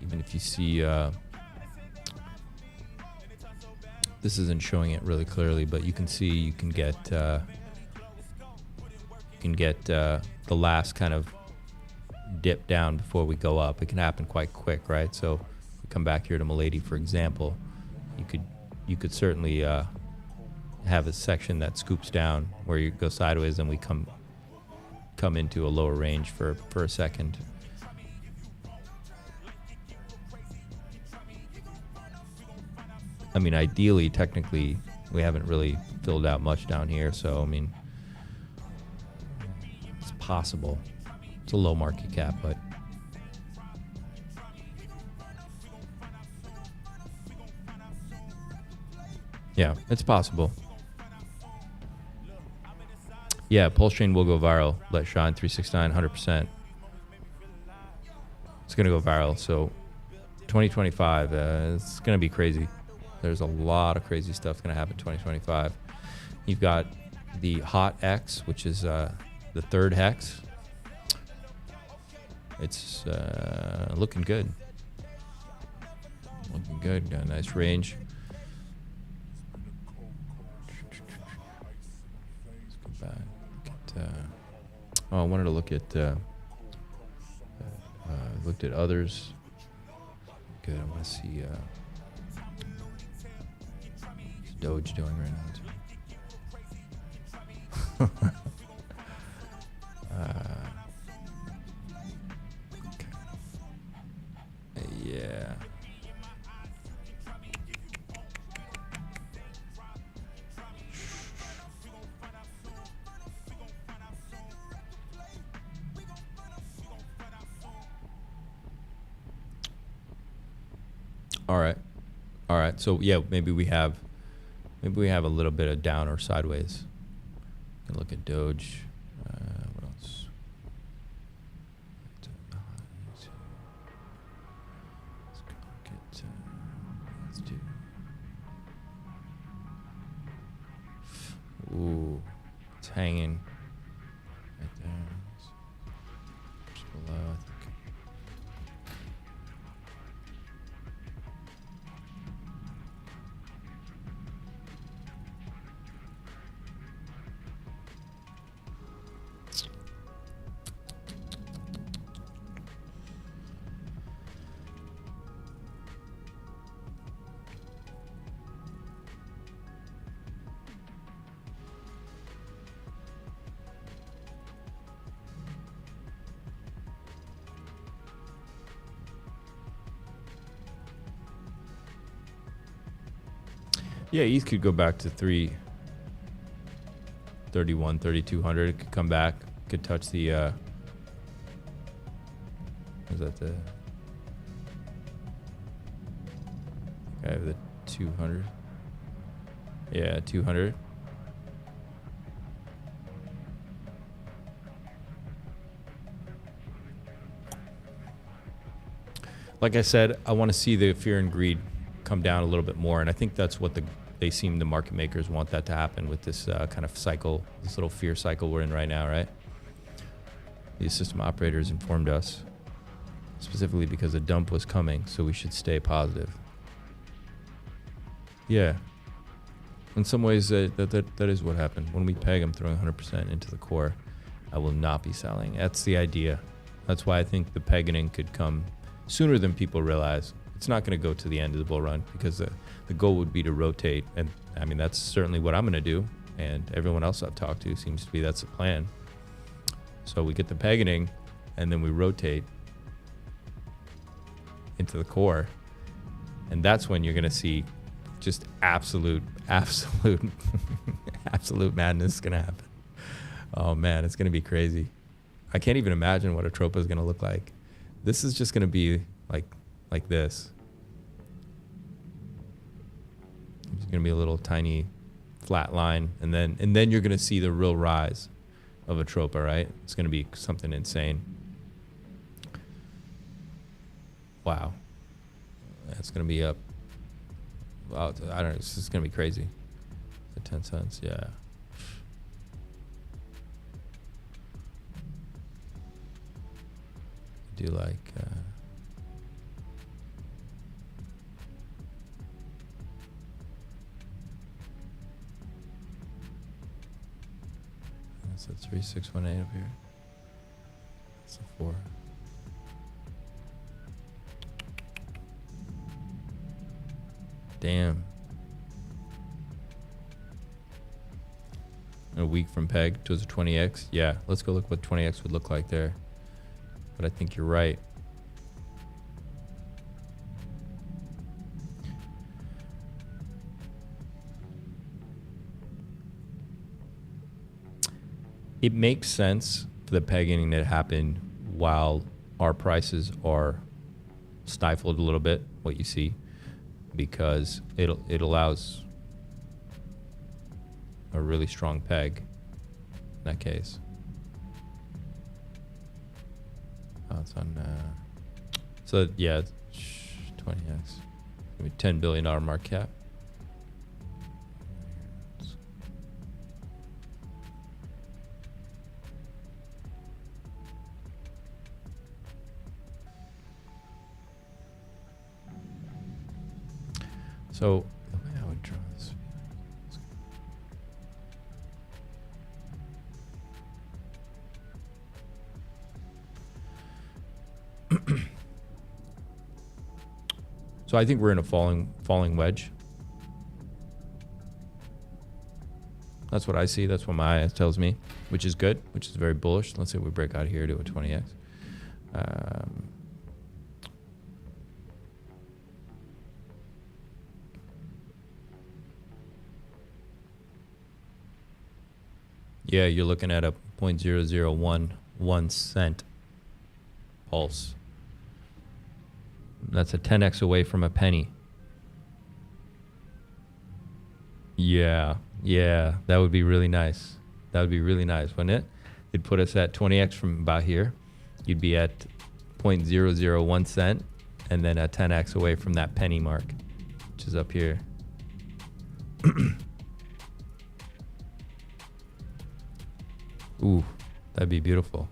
Even if you see, this isn't showing it really clearly, but you can see you can get the last kind of dip down before we go up. It can happen quite quick, right? So if we come back here to Milady, for example, you could certainly have a section that scoops down where you go sideways and we come into a lower range for a second. I mean, ideally, technically, we haven't really filled out much down here, so I mean, it's possible. It's a low market cap, but yeah, it's possible. Yeah, PulseChain will go viral. Let shine 369, 100%. It's going to go viral. So 2025, it's going to be crazy. There's a lot of crazy stuff going to happen in 2025. You've got the Hot X, which is the third hex. It's looking good. Looking good. Got a nice range. Let's go back. I wanted to look at looked at others. Good. I want to see what's Doge doing right now. Okay. Yeah. All right. So yeah, maybe we have a little bit of down or sideways. You can look at Doge. What else? Let's do. Ooh, it's hanging right there. Just below, I think. Yeah, ETH could go back to 331, 3200. It could come back. Could touch the is that the okay, the 200? Yeah, 200. Like I said, I want to see the fear and greed come down a little bit more, and I think that's what the market makers want that to happen with this kind of cycle, this little fear cycle we're in right now, right? These system operators informed us specifically because a dump was coming, so we should stay positive. Yeah, in some ways that is what happened. When we peg, I'm throwing 100% into the core. I will not be selling. That's the idea. That's why I think the pegging could come sooner than people realize. it's not going to go to the end of the bull run, because the goal would be to rotate. And I mean, that's certainly what I'm going to do. And everyone else I've talked to seems to be that's the plan. So we get the pegging, and then we rotate into the core. And that's when you're going to see just absolute madness is going to happen. Oh man, it's going to be crazy. I can't even imagine what a tropa is going to look like. This is just going to be like this. It's going to be a little tiny flat line, and then you're going to see the real rise of a tropa, right? It's going to be something insane. Wow. It's going to be up. Well, I don't know. It's just going to be crazy. The 10 cents, yeah. Do like that's a 3618 up here. That's a 4. Damn. A week from peg towards a 20x. Yeah, let's go look what 20x would look like there. But I think you're right. It makes sense for the pegging that happened while our prices are stifled a little bit, what you see, because it allows a really strong peg in that case. Oh, it's on. So yeah, 20x. Maybe $10 billion market cap. So the way I would draw this. So I think we're in a falling wedge. That's what I see. That's what my eyes tells me, which is good, which is very bullish. Let's say we break out here to a 20x. Yeah, you're looking at a 0.0011 cent pulse. That's a 10x away from a penny. Yeah, that would be really nice. That would be really nice, wouldn't it? It'd put us at 20x from about here. You'd be at 0.001 cent, and then a 10x away from that penny mark, which is up here. Ooh, that'd be beautiful.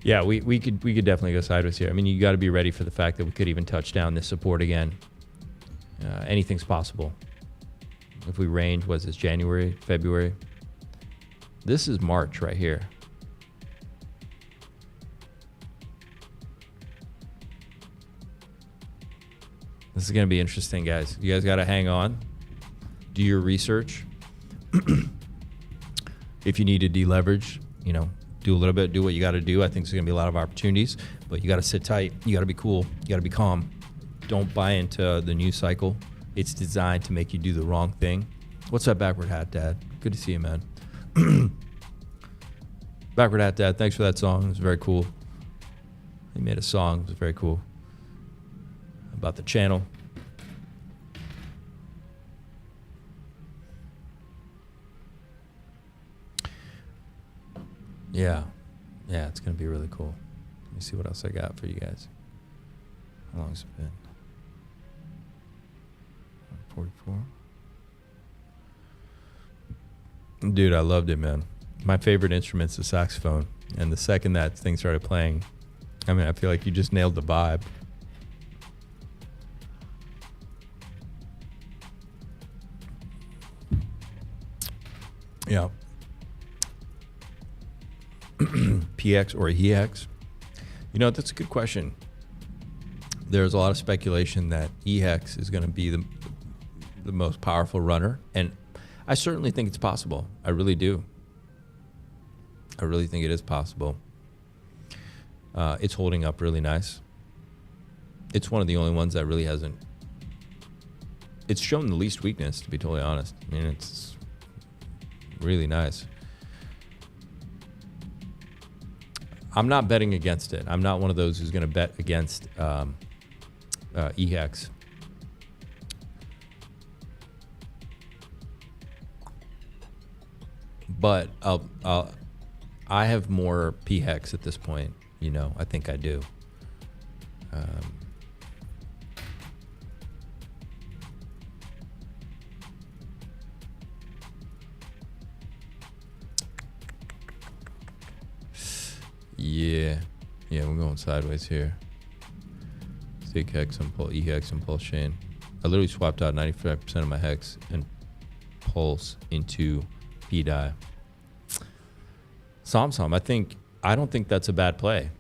Yeah, we could definitely go sideways here. I mean, you got to be ready for the fact that we could even touch down this support again. Anything's possible. If we range, what's this, January, February? This is March right here. This is going to be interesting, guys. You guys got to hang on. Do your research. If you need to deleverage, do a little bit, do what you got to do. I think there's going to be a lot of opportunities, but you got to sit tight. You got to be cool. You got to be calm. Don't buy into the news cycle. It's designed to make you do the wrong thing. What's that backward hat, Dad? Good to see you, man. Backward hat, Dad. Thanks for that song. It was very cool. He made a song. It was very cool. About the channel. Yeah, it's going to be really cool. Let me see what else I got for you guys. How long has it been? 44. Dude, I loved it, man. My favorite instrument's the saxophone. And the second that thing started playing, I mean, I feel like you just nailed the vibe. Yeah. PX or EX? You know, that's a good question. There's a lot of speculation that EX is going to be the most powerful runner, and I certainly think it's possible. I really do. I really think it is possible. It's holding up really nice. It's one of the only ones that really hasn't. It's shown the least weakness, to be totally honest. I mean, it's really nice. I'm not betting against it. I'm not one of those who's going to bet against EX. But I have more PHEX at this point. You know, I think I do. Yeah, we're going sideways here. Take hex and pull EHEX and PulseChain. I literally swapped out 95% of my hex and pulse into pDAI. Som, I don't think that's a bad play.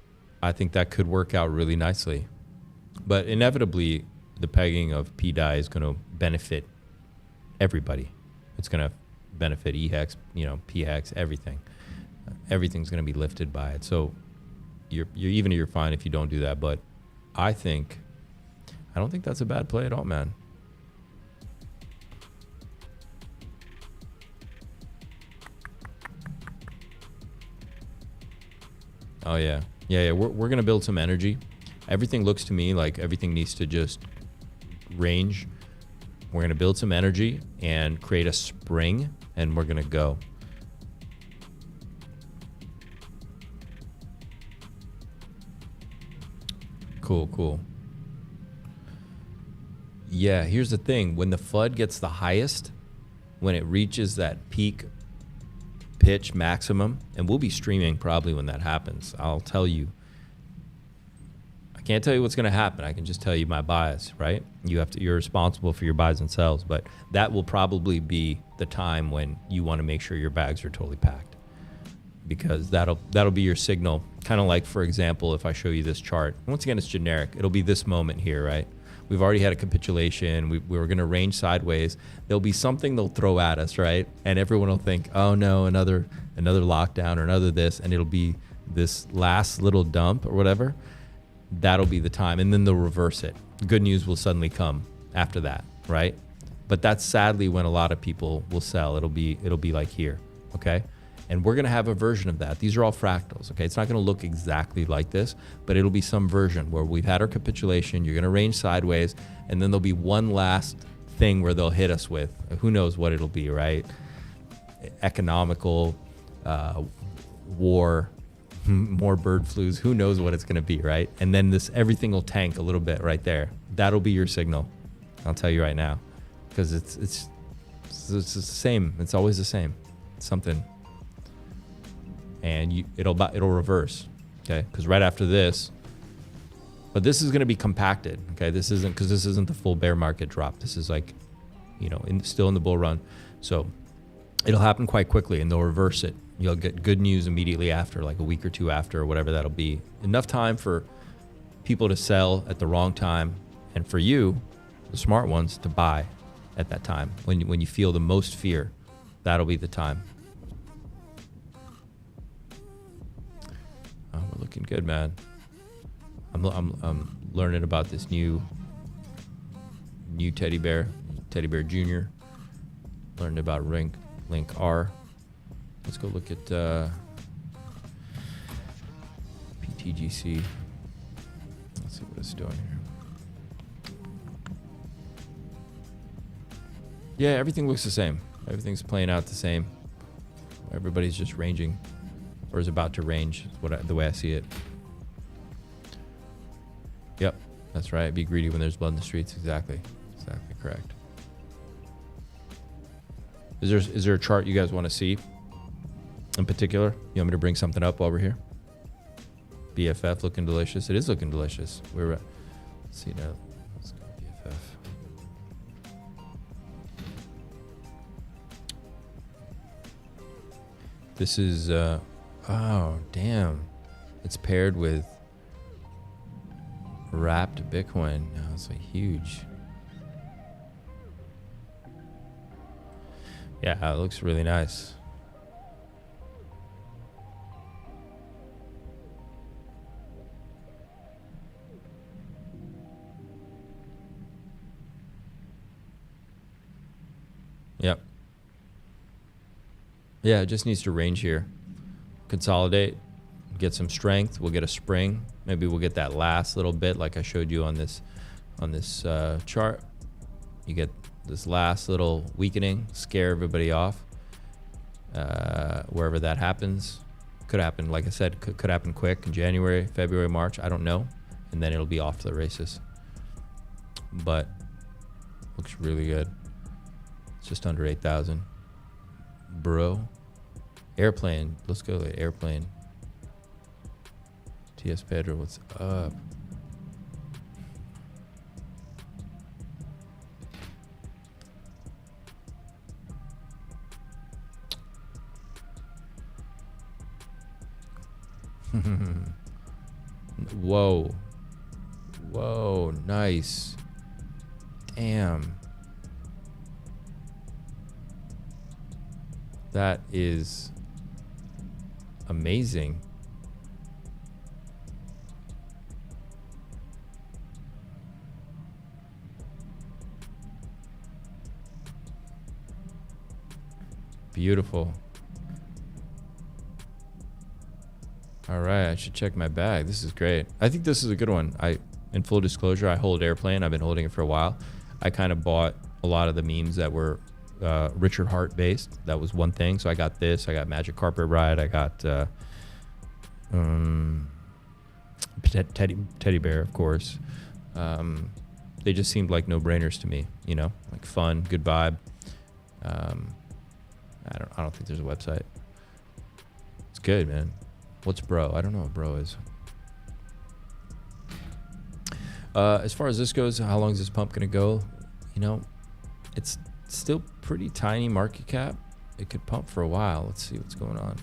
I think that could work out really nicely. But inevitably, the pegging of pDAI is going to benefit everybody. It's going to benefit EHEX, PHEX, everything. Everything's going to be lifted by it. So you're fine if you don't do that. But I don't think that's a bad play at all, man. Oh yeah. We're gonna build some energy. Everything looks to me like everything needs to just range. We're gonna build some energy and create a spring, and we're gonna go. Cool. Yeah, here's the thing. When the FUD gets the highest, when it reaches that peak pitch maximum, and we'll be streaming probably when that happens. I'll tell you. I can't tell you what's going to happen. I can just tell you my bias, right? You're responsible for your buys and sells, but that will probably be the time when you want to make sure your bags are totally packed, because that'll be your signal. Kind of like, for example, if I show you this chart. Once again, it's generic. It'll be this moment here, right? We've already had a capitulation. We were going to range sideways. There'll be something they'll throw at us, right? And everyone will think, oh no, another lockdown or another this, and it'll be this last little dump or whatever. That'll be the time, and then they'll reverse it. Good news will suddenly come after that, right? But that's sadly when a lot of people will sell. It'll be like here, okay? And we're going to have a version of that. These are all fractals, okay? It's not going to look exactly like this, but it'll be some version where we've had our capitulation, you're going to range sideways, and then there'll be one last thing where they'll hit us with. Who knows what it'll be, right? Economical, war, more bird flus. Who knows what it's going to be, right? And then everything will tank a little bit right there. That'll be your signal. I'll tell you right now, because it's the same. It's always the same. Something. And it'll reverse, okay? Because right after this, but this is going to be compacted, okay? This isn't the full bear market drop. This is like, still in the bull run. So it'll happen quite quickly, and they'll reverse it. You'll get good news immediately after, like a week or two after, or whatever that'll be. Enough time for people to sell at the wrong time, and for you, the smart ones, to buy at that time. When you feel the most fear, that'll be the time. Oh, we're looking good, man. I'm learning about this new teddy bear Junior. Learned about Link R. Let's go look at PTGC. Let's see what it's doing here. Yeah, everything looks the same. Everything's playing out the same. Everybody's just ranging, or is about to range, the way I see it. Yep, that's right. Be greedy when there's blood in the streets. Exactly correct. Is there a chart you guys want to see in particular? You want me to bring something up while we're here? BFF looking delicious. It is looking delicious. Let's see now. Let's go BFF. This is, oh, damn. It's paired with wrapped Bitcoin. Now it's like huge. Yeah, it looks really nice. Yep. Yeah, it just needs to range here. Consolidate, get some strength. We'll get a spring. Maybe we'll get that last little bit like I showed you on this chart. You get this last little weakening, scare everybody off. Wherever that happens. Could happen, like I said, could happen quick in January, February, March. I don't know. And then it'll be off to the races. But looks really good. It's just under 8,000. Bro. Airplane. Let's go to airplane. TS Pedro, what's up? Whoa. Whoa, nice. Damn. That is amazing. Beautiful. All right, I should check my bag. This is great. I think this is a good one. In full disclosure, I hold airplane. I've been holding it for a while. I kind of bought a lot of the memes that were Richard Hart based. That was one thing. So I got this. I got Magic Carpet Ride. I got Teddy Bear, of course. They just seemed like no-brainers to me. You know, like fun, good vibe. I don't think there's a website. It's good, man. What's bro? I don't know what bro is. As far as this goes, how long is this pump gonna go? You know, it's still pretty tiny market cap. It could pump for a while. Let's see what's going on.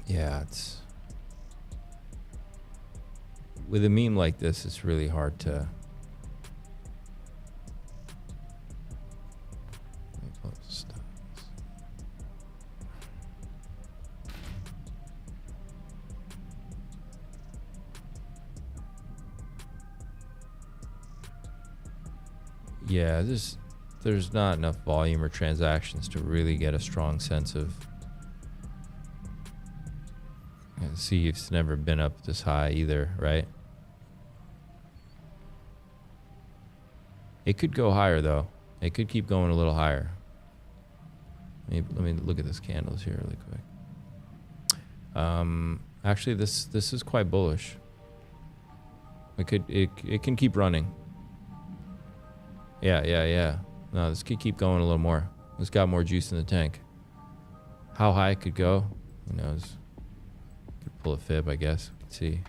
Yeah, it's with a meme like this, it's really hard to. Yeah, there's not enough volume or transactions to really get a strong sense of. See, it's never been up this high either, right? It could go higher though. It could keep going a little higher. Let me look at this candles here really quick. Actually, this is quite bullish. It can keep running. Yeah. No, this could keep going a little more. It's got more juice in the tank. How high it could go, who knows? Could pull a fib, I guess. Let's see.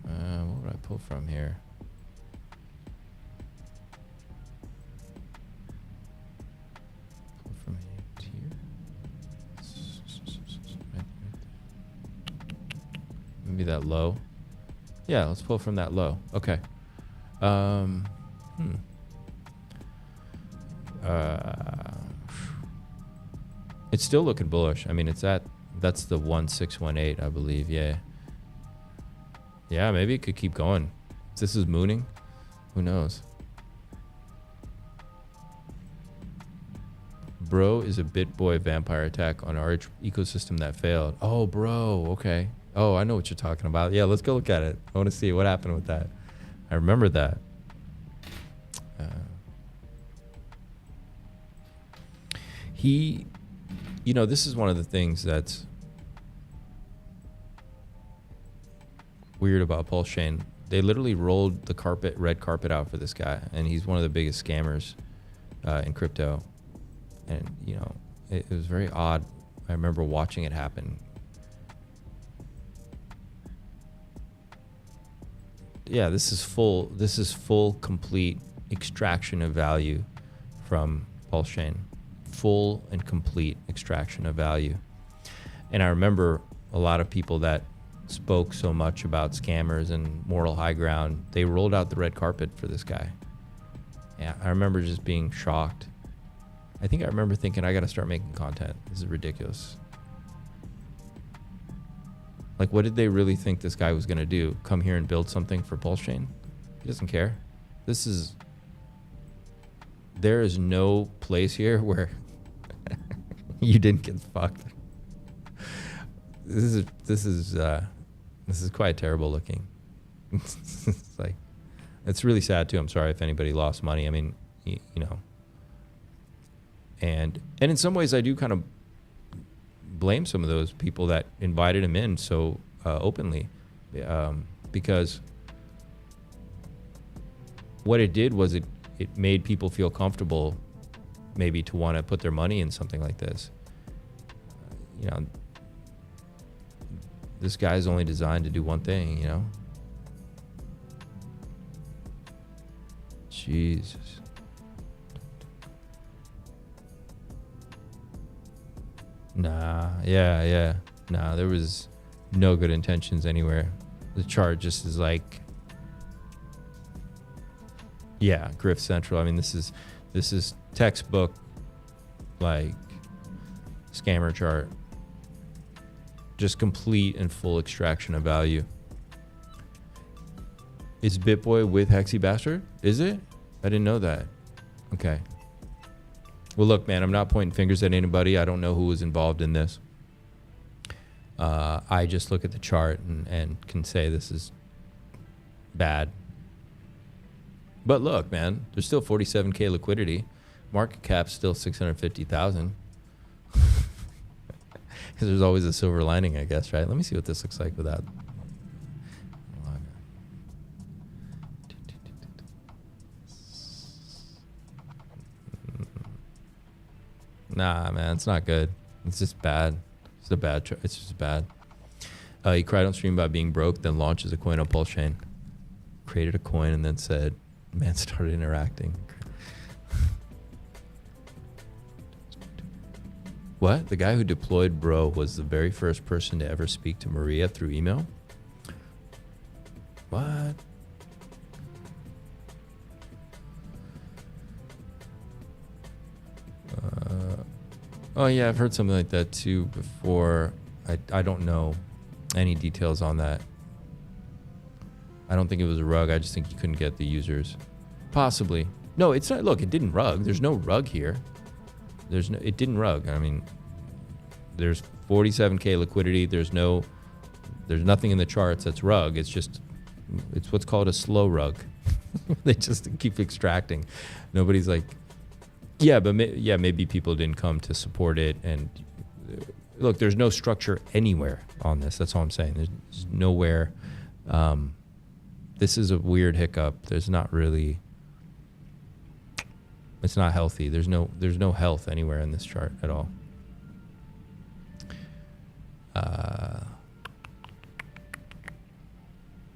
What would I pull from here? Pull from here. Maybe that low. Yeah, let's pull from that low. Okay. It's still looking bullish. I mean, that's the 1618, I believe. Yeah, maybe it could keep going. If this is mooning, who knows? Bro is a BitBoy vampire attack on our ecosystem that failed. Oh, bro, okay. Oh, I know what you're talking about. Yeah, let's go look at it. I want to see what happened with that. I remember that. This is one of the things that's weird about PulseChain. They literally rolled the red carpet out for this guy, and he's one of the biggest scammers in crypto. And, it was very odd. I remember watching it happen. yeah, this is full complete extraction of value from PulseChain. Full and complete extraction of value. And I remember a lot of people that spoke so much about scammers and moral high ground, they rolled out the red carpet for this guy. Yeah, I remember just being shocked. I think I remember thinking, I got to start making content. This is ridiculous. Like, what did they really think this guy was going to do? Come here and build something for PulseChain? He doesn't care. There is no place here where you didn't get fucked. This is quite terrible looking. It's like, it's really sad too. I'm sorry if anybody lost money. I mean, you know, and in some ways I do kind of blame some of those people that invited him in so openly, because what it did was it made people feel comfortable maybe to want to put their money in something like this. You know, this guy's only designed to do one thing, you know? Jesus. Nah, there was no good intentions anywhere. The chart just is like, yeah, Grift Central. I mean, this is textbook, like, scammer chart. Just complete and full extraction of value. Is BitBoy with Hexy Bastard? Is it? I didn't know that. Okay. Well, look, man, I'm not pointing fingers at anybody. I don't know who was involved in this. I just look at the chart and can say this is bad. But look, man, there's still 47K liquidity. Market cap's still 650,000. Because there's always a silver lining, I guess, right? Let me see what this looks like without. Nah, man, it's not good. It's just bad. It's a bad. It's just bad. He cried on stream about being broke, then launches a coin on PulseChain. Created a coin and then said, man started interacting. What? The guy who deployed Bro was the very first person to ever speak to Maria through email? What? Oh yeah, I've heard something like that too before. I don't know any details on that. I don't think it was a rug. I just think you couldn't get the users. Possibly. No, it's not. Look, it didn't rug. There's no rug here. It didn't rug. I mean, there's 47K liquidity. There's nothing in the charts that's rug. It's what's called a slow rug. They just keep extracting. Nobody's like, yeah, but maybe people didn't come to support it. And look, there's no structure anywhere on this. That's all I'm saying. There's nowhere. This is a weird hiccup. There's not really. It's not healthy. There's no health anywhere in this chart at all.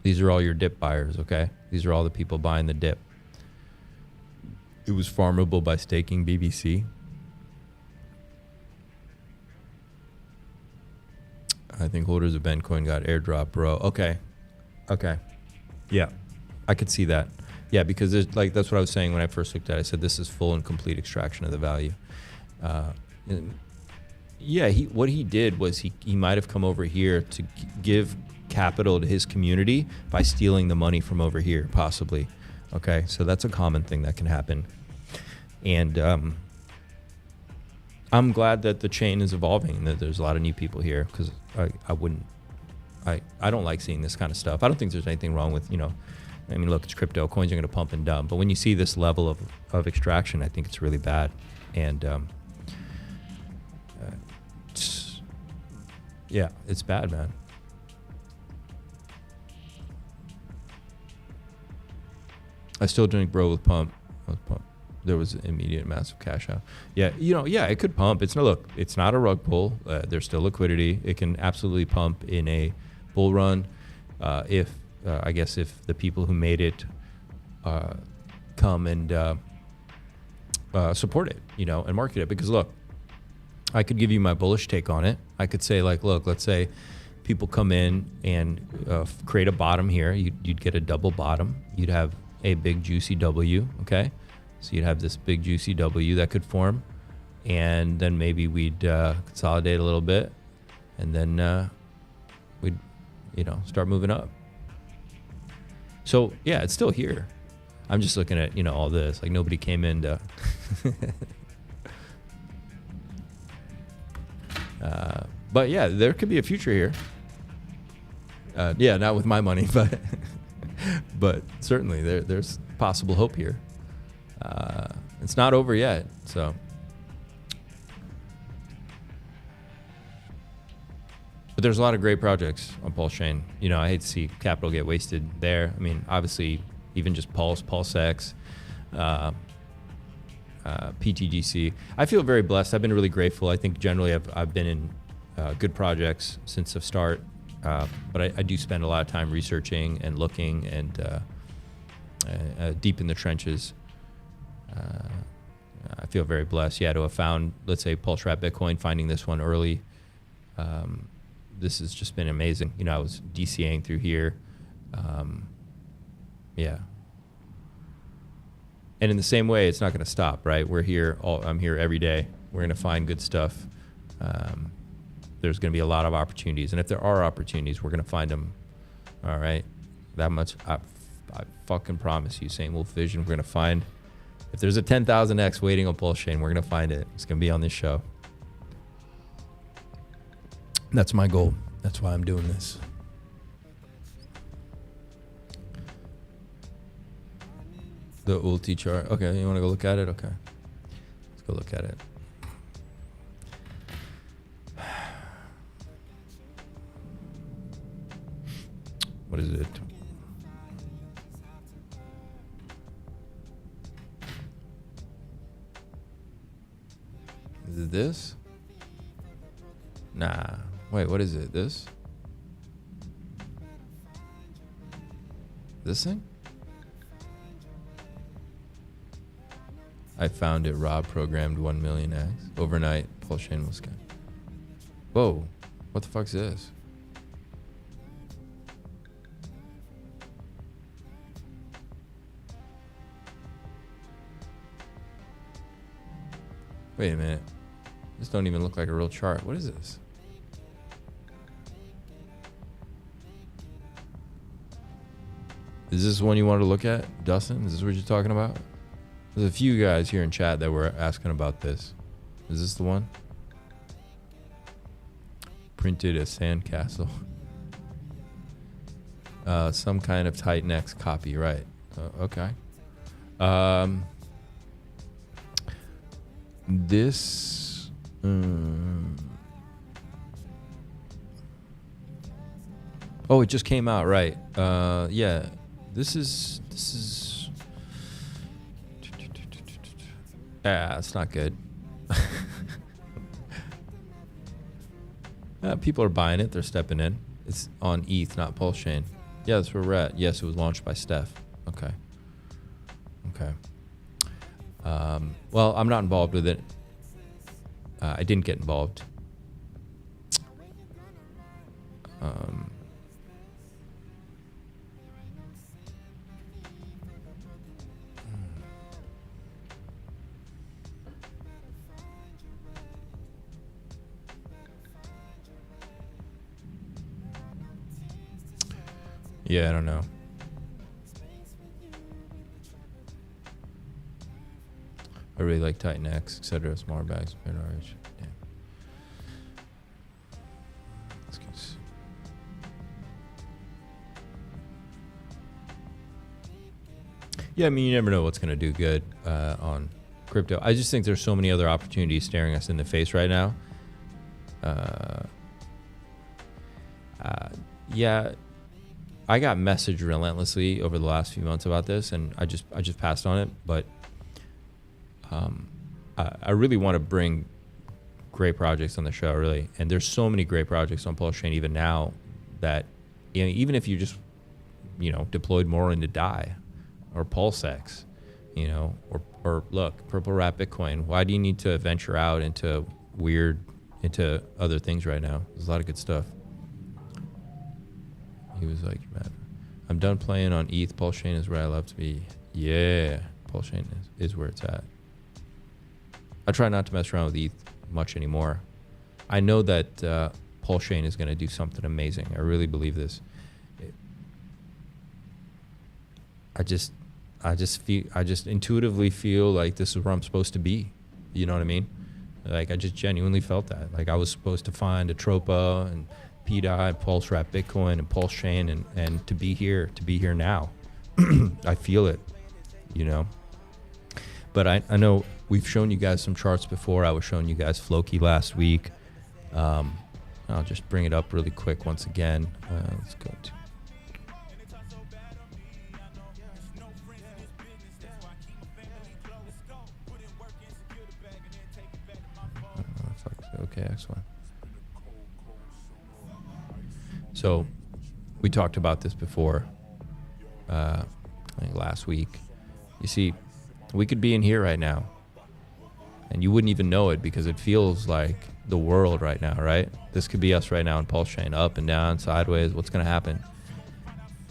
These are all your dip buyers, okay? These are all the people buying the dip. It was farmable by staking BBC. I think holders of Bencoin got airdrop, bro. Okay. Yeah, I could see that. Yeah, because there's that's what I was saying when I first looked at it. I said this is full and complete extraction of the value. What he did was he might have come over here to give capital to his community by stealing the money from over here, possibly. Okay, so that's a common thing that can happen. And I'm glad that the chain is evolving and that there's a lot of new people here, because I don't like seeing this kind of stuff. I don't think there's anything wrong with, I mean, look, it's crypto. Coins are going to pump and dump. But when you see this level of extraction, I think it's really bad. And it's bad, man. I still drink Bro with pump. There was immediate massive cash out. Yeah, it could pump. It's not a rug pull. There's still liquidity. It can absolutely pump in a bull run if I guess if the people who made it come and support it, you know, and market it. Because look, I could give you my bullish take on it. I could say like, look, let's say people come in and create a bottom here. You'd get a double bottom. You'd have a big juicy W, okay? So you'd have this big juicy W that could form, and then maybe we'd consolidate a little bit, and then we'd, you know, start moving up. So yeah, it's still here. I'm just looking at, you know, all this. Like nobody came in to. But yeah, there could be a future here. Yeah, not with my money, but certainly there's possible hope here. It's not over yet, so. But there's a lot of great projects on PulseChain. You know, I hate to see capital get wasted there. I mean, obviously, even just PulseX, PTGC. I feel very blessed. I've been really grateful. I think generally I've been in good projects since the start, but I do spend a lot of time researching and looking and deep in the trenches. I feel very blessed, yeah, to have found, let's say, PulseWrap Bitcoin, finding this one early. This has just been amazing. You know, I was DCAing through here. Yeah. And in the same way, it's not going to stop, right? We're here. I'm here every day. We're going to find good stuff. There's going to be a lot of opportunities. And if there are opportunities, we're going to find them. All right? That much, I fucking promise you, St. Wolf Vision, we're going to find. If there's a 10,000X waiting on PulseChain, we're going to find it. It's going to be on this show. That's my goal. That's why I'm doing this. The ulti chart. Okay, you want to go look at it? Okay. Let's go look at it. What is it? Is it this? Nah. Wait, what is it? This? This thing? I found it. Rob programmed 1 million X. Overnight, PulseChain was good. Whoa. What the fuck's this? Wait a minute. This don't even look like a real chart. What is this? Is this one you wanted to look at, Dustin? Is this what you're talking about? There's a few guys here in chat that were asking about this. Is this the one? Printed a sandcastle. Some kind of Titan X copy, right? Okay. This. Oh, it just came out, right? Yeah. This is. It's not good. People are buying it. They're stepping in. It's on ETH, not PulseChain. Yeah, that's where we're at. Yes, it was launched by Steph. Okay. Well, I'm not involved with it. I didn't get involved. Yeah, I don't know. I really like Titan X, etc. Smaller bags, better RH. Yeah. Excuse. Yeah, I mean, you never know what's going to do good on crypto. I just think there's so many other opportunities staring us in the face right now. Yeah. I got messaged relentlessly over the last few months about this, and I just passed on it. But I really want to bring great projects on the show, really. And there's so many great projects on PulseChain even now that, you know, even if you just deployed more into DAI or PulseX, or look, Purple Wrap Bitcoin. Why do you need to venture out into other things right now? There's a lot of good stuff. He was like, man, I'm done playing on ETH. PulseChain is where I love to be. Yeah, PulseChain is where it's at. I try not to mess around with ETH much anymore. I know that PulseChain is going to do something amazing. I really believe this. I just intuitively feel like this is where I'm supposed to be. You know what I mean? Like, I just genuinely felt that. Like, I was supposed to find Atropa and pDAI and Pulse Wrap Bitcoin and PulseChain and to be here now. I feel it, But I know we've shown you guys some charts before. I was showing you guys Floki last week. I'll just bring it up really quick once again. Let's go to... Okay, excellent. So we talked about this before, I think last week. You see, we could be in here right now and you wouldn't even know it because it feels like the world right now, right? This could be us right now in PulseChain, up and down, sideways, what's going to happen?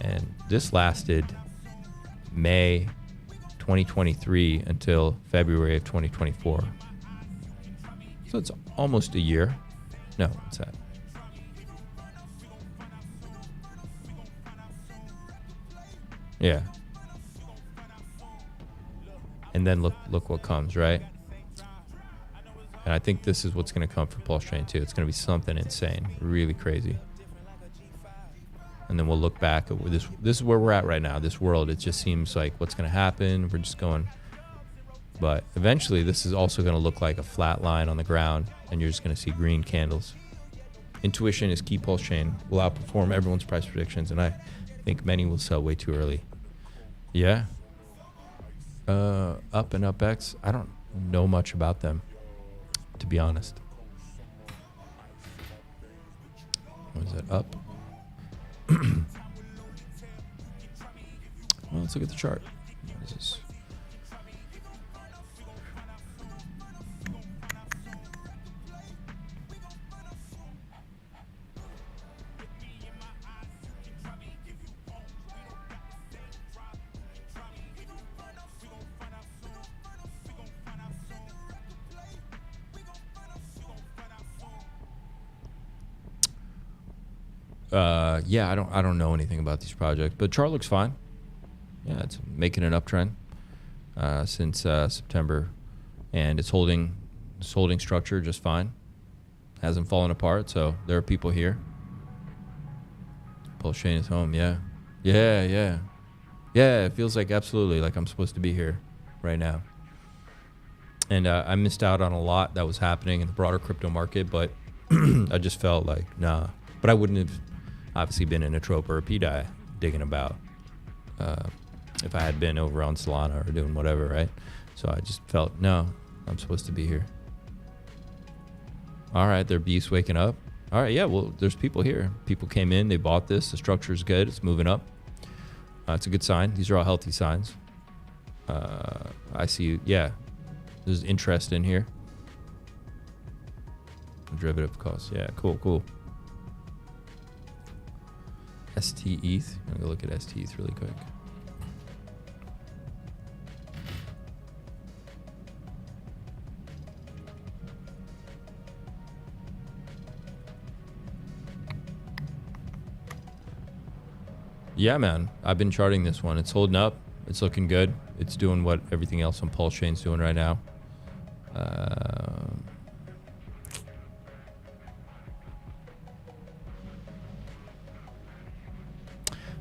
And this lasted May 2023 until February of 2024. So it's almost a year. No, what's that? Yeah. And then look what comes, right? And I think this is what's going to come for PulseChain too. It's going to be something insane, really crazy. And then we'll look back at this. This is where we're at right now. This world, it just seems like what's going to happen. We're just going. But eventually, this is also going to look like a flat line on the ground, and you're just going to see green candles. Intuition is key. PulseChain will outperform everyone's price predictions, and I think many will sell way too early. Yeah. Up and UpX, I don't know much about them, to be honest. What is that, up? Well, let's look at the chart. What is this? Yeah, I don't know anything about these projects, but chart looks fine. Yeah, it's making an uptrend since September, and it's holding structure just fine. Hasn't fallen apart, so there are people here. PulseChain is home. Yeah. It feels like absolutely like I'm supposed to be here right now. And I missed out on a lot that was happening in the broader crypto market, but I just felt like nah. But I wouldn't have obviously been in Atropa or pDAI digging about if I had been over on Solana or doing whatever, right? So I just felt, no, I'm supposed to be here. All right, there are beasts waking up. All right, yeah, well, there's people here. People came in, they bought this. The structure is good. It's moving up. It's a good sign. These are all healthy signs. I see, yeah, there's interest in here. Derivative costs. Yeah, cool. ST ETH. I'm gonna go look at ST ETH really quick. Yeah, man. I've been charting this one. It's holding up. It's looking good. It's doing what everything else on PulseChain's doing right now.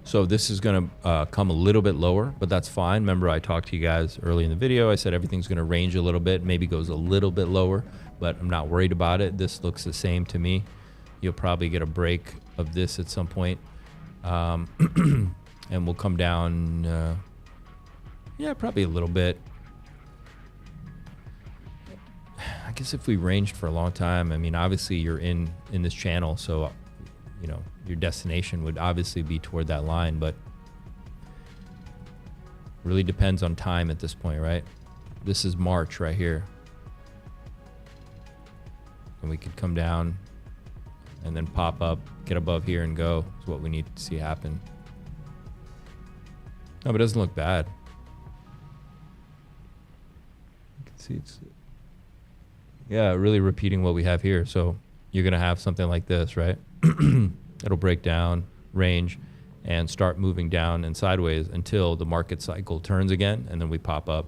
So this is going to come a little bit lower, but that's fine. Remember, I talked to you guys early in the video. I said everything's going to range a little bit, maybe goes a little bit lower, but I'm not worried about it. This looks the same to me. You'll probably get a break of this at some point. And we'll come down, yeah, probably a little bit. I guess if we ranged for a long time, I mean, obviously you're in this channel, so, you know, your destination would obviously be toward that line, but Really depends on time at this point, right? This is March right here. And we could come down and then pop up, get above here and go is what we need to see happen. No, but it doesn't look bad. You can see it's, yeah, really repeating what we have here. So you're going to have something like this, right? It'll break down, range, and start moving down and sideways until the market cycle turns again, and then we pop up.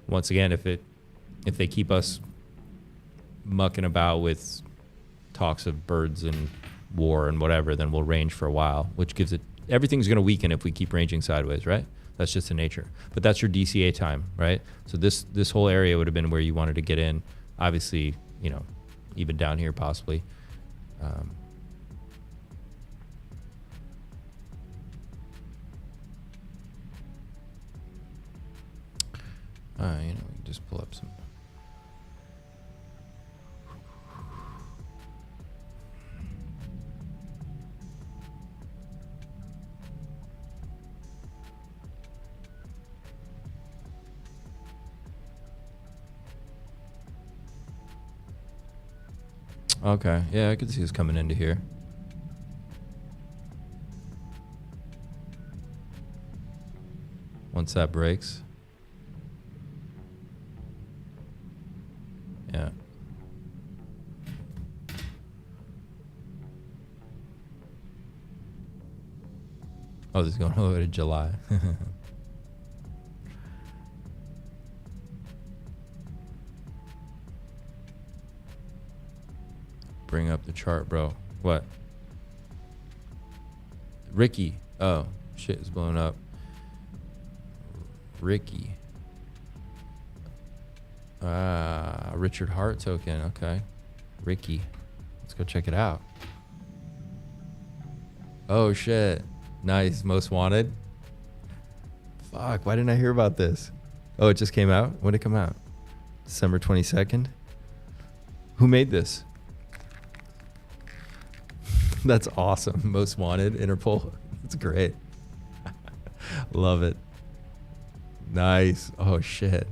Once again, if they keep us mucking about with talks of birds and war and whatever, then we'll range for a while, which gives it, everything's going to weaken if we keep ranging sideways, right? That's just the nature. But that's your DCA time, right? So this whole area would have been where you wanted to get in. Obviously, you know, even down here possibly. You know, we can just pull up some. Okay, yeah, I could see us coming into here. Once that breaks. Yeah. Oh, this is going all the way to July. Bring up the chart, bro. What? Ricky. Oh, shit is blowing up. Ricky. Richard Hart token. Okay. Ricky. Let's go check it out. Oh, shit. Nice. Most wanted. Fuck. Why didn't I hear about this? Oh, it just came out? When did it come out? December 22nd? Who made this? That's awesome. Most wanted. Interpol. That's great. Love it. Nice. Oh, shit.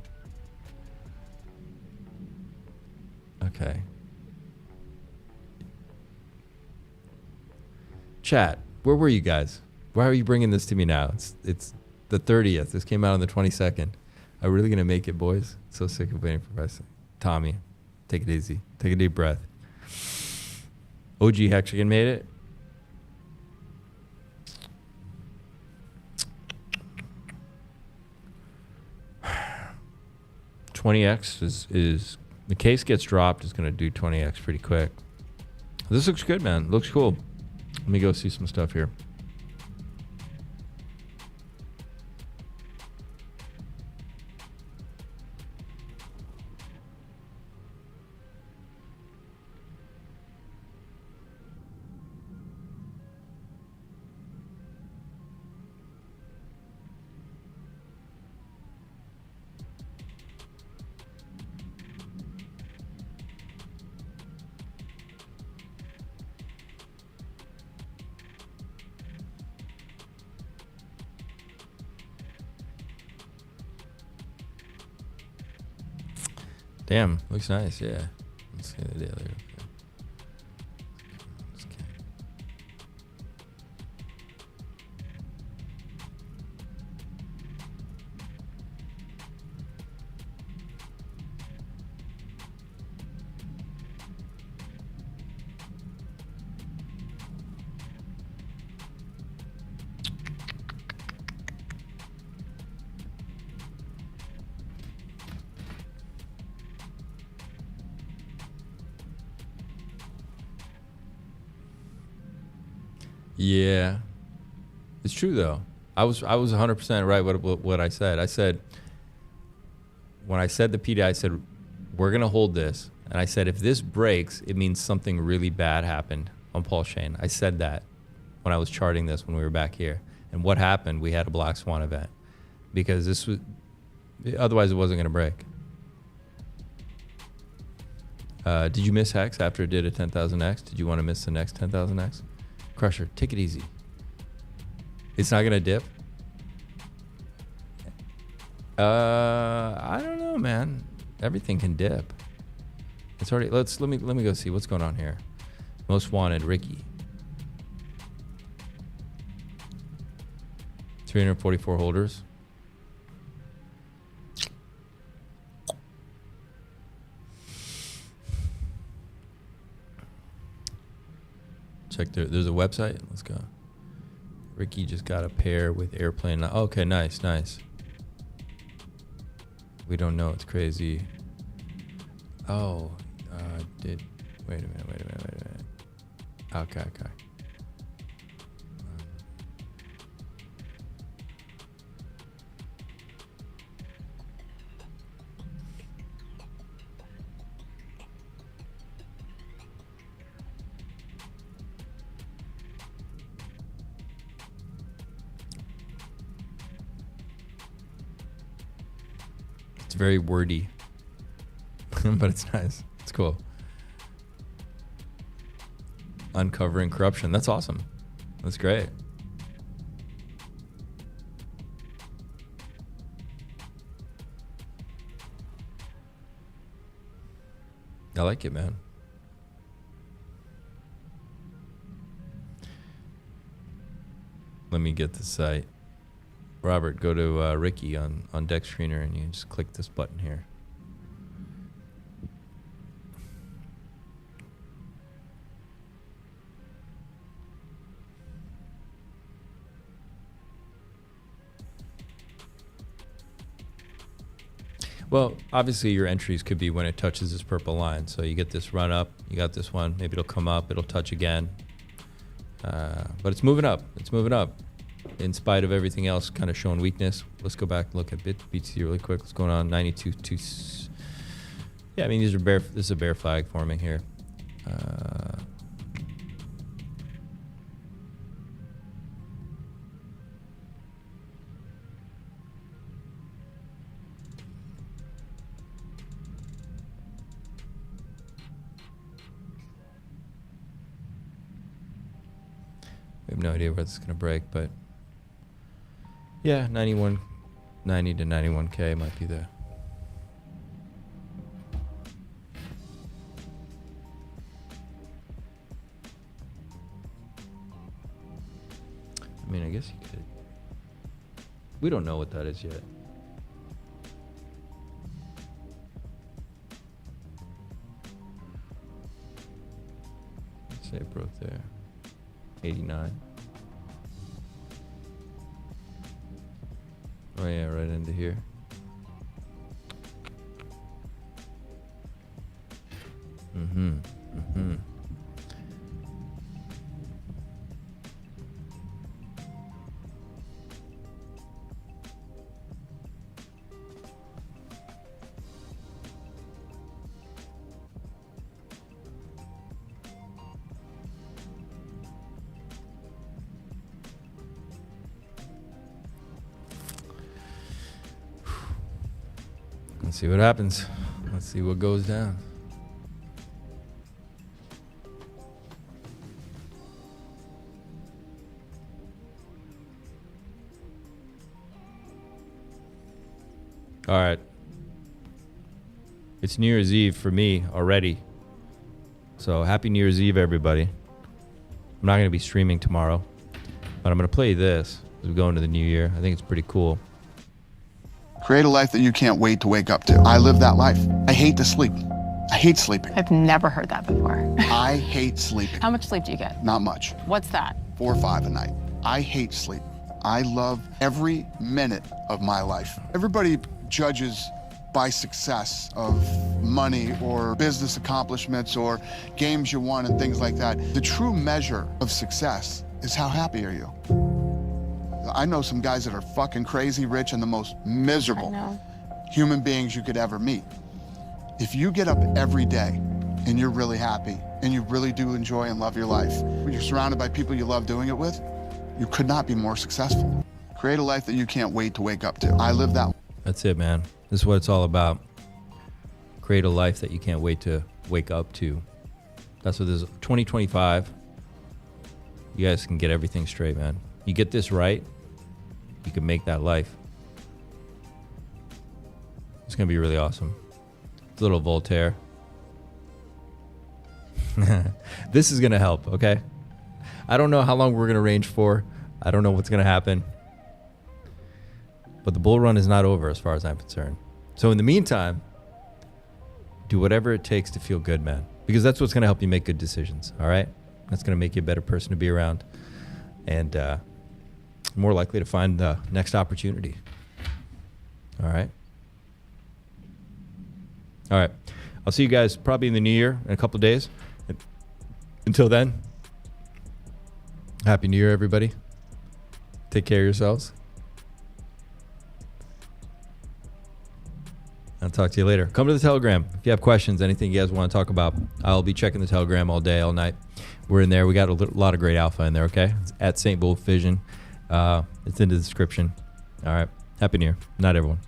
Okay. Chat, where were you guys? Why are you bringing this to me now? It's the 30th. This came out on the 22nd. Are we really going to make it, boys? So sick of waiting for wrestling. Tommy, take it easy. Take a deep breath. OG Hexagon made it. $20X is the case gets dropped, is going to do 20X pretty quick. This looks good, man. Looks cool. Let me go see some stuff here. Damn, looks nice, yeah. Let's see the daily. Okay. Yeah, it's true though. I was 100% right. What I said. I said when I said the pDAI, I said we're gonna hold this, and I said if this breaks, it means something really bad happened on PulseChain. I said that when I was charting this when we were back here, and what happened? We had a black swan event because this was otherwise it wasn't gonna break. Did you miss Hex after it did a 10,000X? Did you want to miss the next 10,000X? Crusher, take it easy. It's not gonna dip. I don't know, man. Everything can dip. It's already. Let me go see what's going on here. Most wanted, Ricky. 344 holders. Check there's a website. Let's go. Ricky just got a pair with airplane. Okay, nice. We don't know. It's crazy. Oh, wait a minute. Okay. It's very wordy, but it's nice. It's cool. Uncovering corruption. That's awesome. That's great. I like it, man. Let me get the site. Robert, go to Ricky on Deck Screener and you just click this button here. Well, obviously your entries could be when it touches this purple line. So you get this run up, you got this one, maybe it'll come up, it'll touch again. But it's moving up. It's moving up. In spite of everything else kind of showing weakness. Let's go back and look at BTC really quick. What's going on? 92. Yeah, I mean, this is a bear flag forming here. We have no idea where this is going to break, but yeah, 90 to 91K might be the. I mean, I guess you could. We don't know what that is yet. Let's say it broke there. 89. Oh yeah, right into here. Let's see what happens. Let's see what goes down. All right. It's New Year's Eve for me already. So happy New Year's Eve, everybody. I'm not going to be streaming tomorrow, but I'm going to play this as we go into the new year. I think it's pretty cool. Create a life that you can't wait to wake up to. I live that life. I hate to sleep. I hate sleeping. I've never heard that before. I hate sleeping. How much sleep do you get? Not much. What's that? 4 or 5 a night. I hate sleep. I love every minute of my life. Everybody judges by success of money or business accomplishments or games you won and things like that. The true measure of success is how happy are you? I know some guys that are fucking crazy rich and the most miserable human beings you could ever meet. If you get up every day and you're really happy and you really do enjoy and love your life, when you're surrounded by people you love doing it with, you could not be more successful. Create a life that you can't wait to wake up to. I live that. That's it, man. This is what it's all about. Create a life that you can't wait to wake up to. That's what this is. 2025. You guys can get everything straight, man. You get this right, you can make that life. It's going to be really awesome. It's a little Voltaire. This is going to help, okay? I don't know how long we're going to range for. I don't know what's going to happen. But the bull run is not over as far as I'm concerned. So in the meantime, do whatever it takes to feel good, man. Because that's what's going to help you make good decisions, all right? That's going to make you a better person to be around. And more likely to find the next opportunity. All right? All right. I'll see you guys probably in the new year in a couple of days. Until then, Happy New Year, everybody. Take care of yourselves. I'll talk to you later. Come to the Telegram. If you have questions, anything you guys want to talk about, I'll be checking the Telegram all day, all night. We're in there. We got a lot of great alpha in there, okay? It's at St. Wolf Vision. It's in the description. All right. Happy New Year. Night, everyone.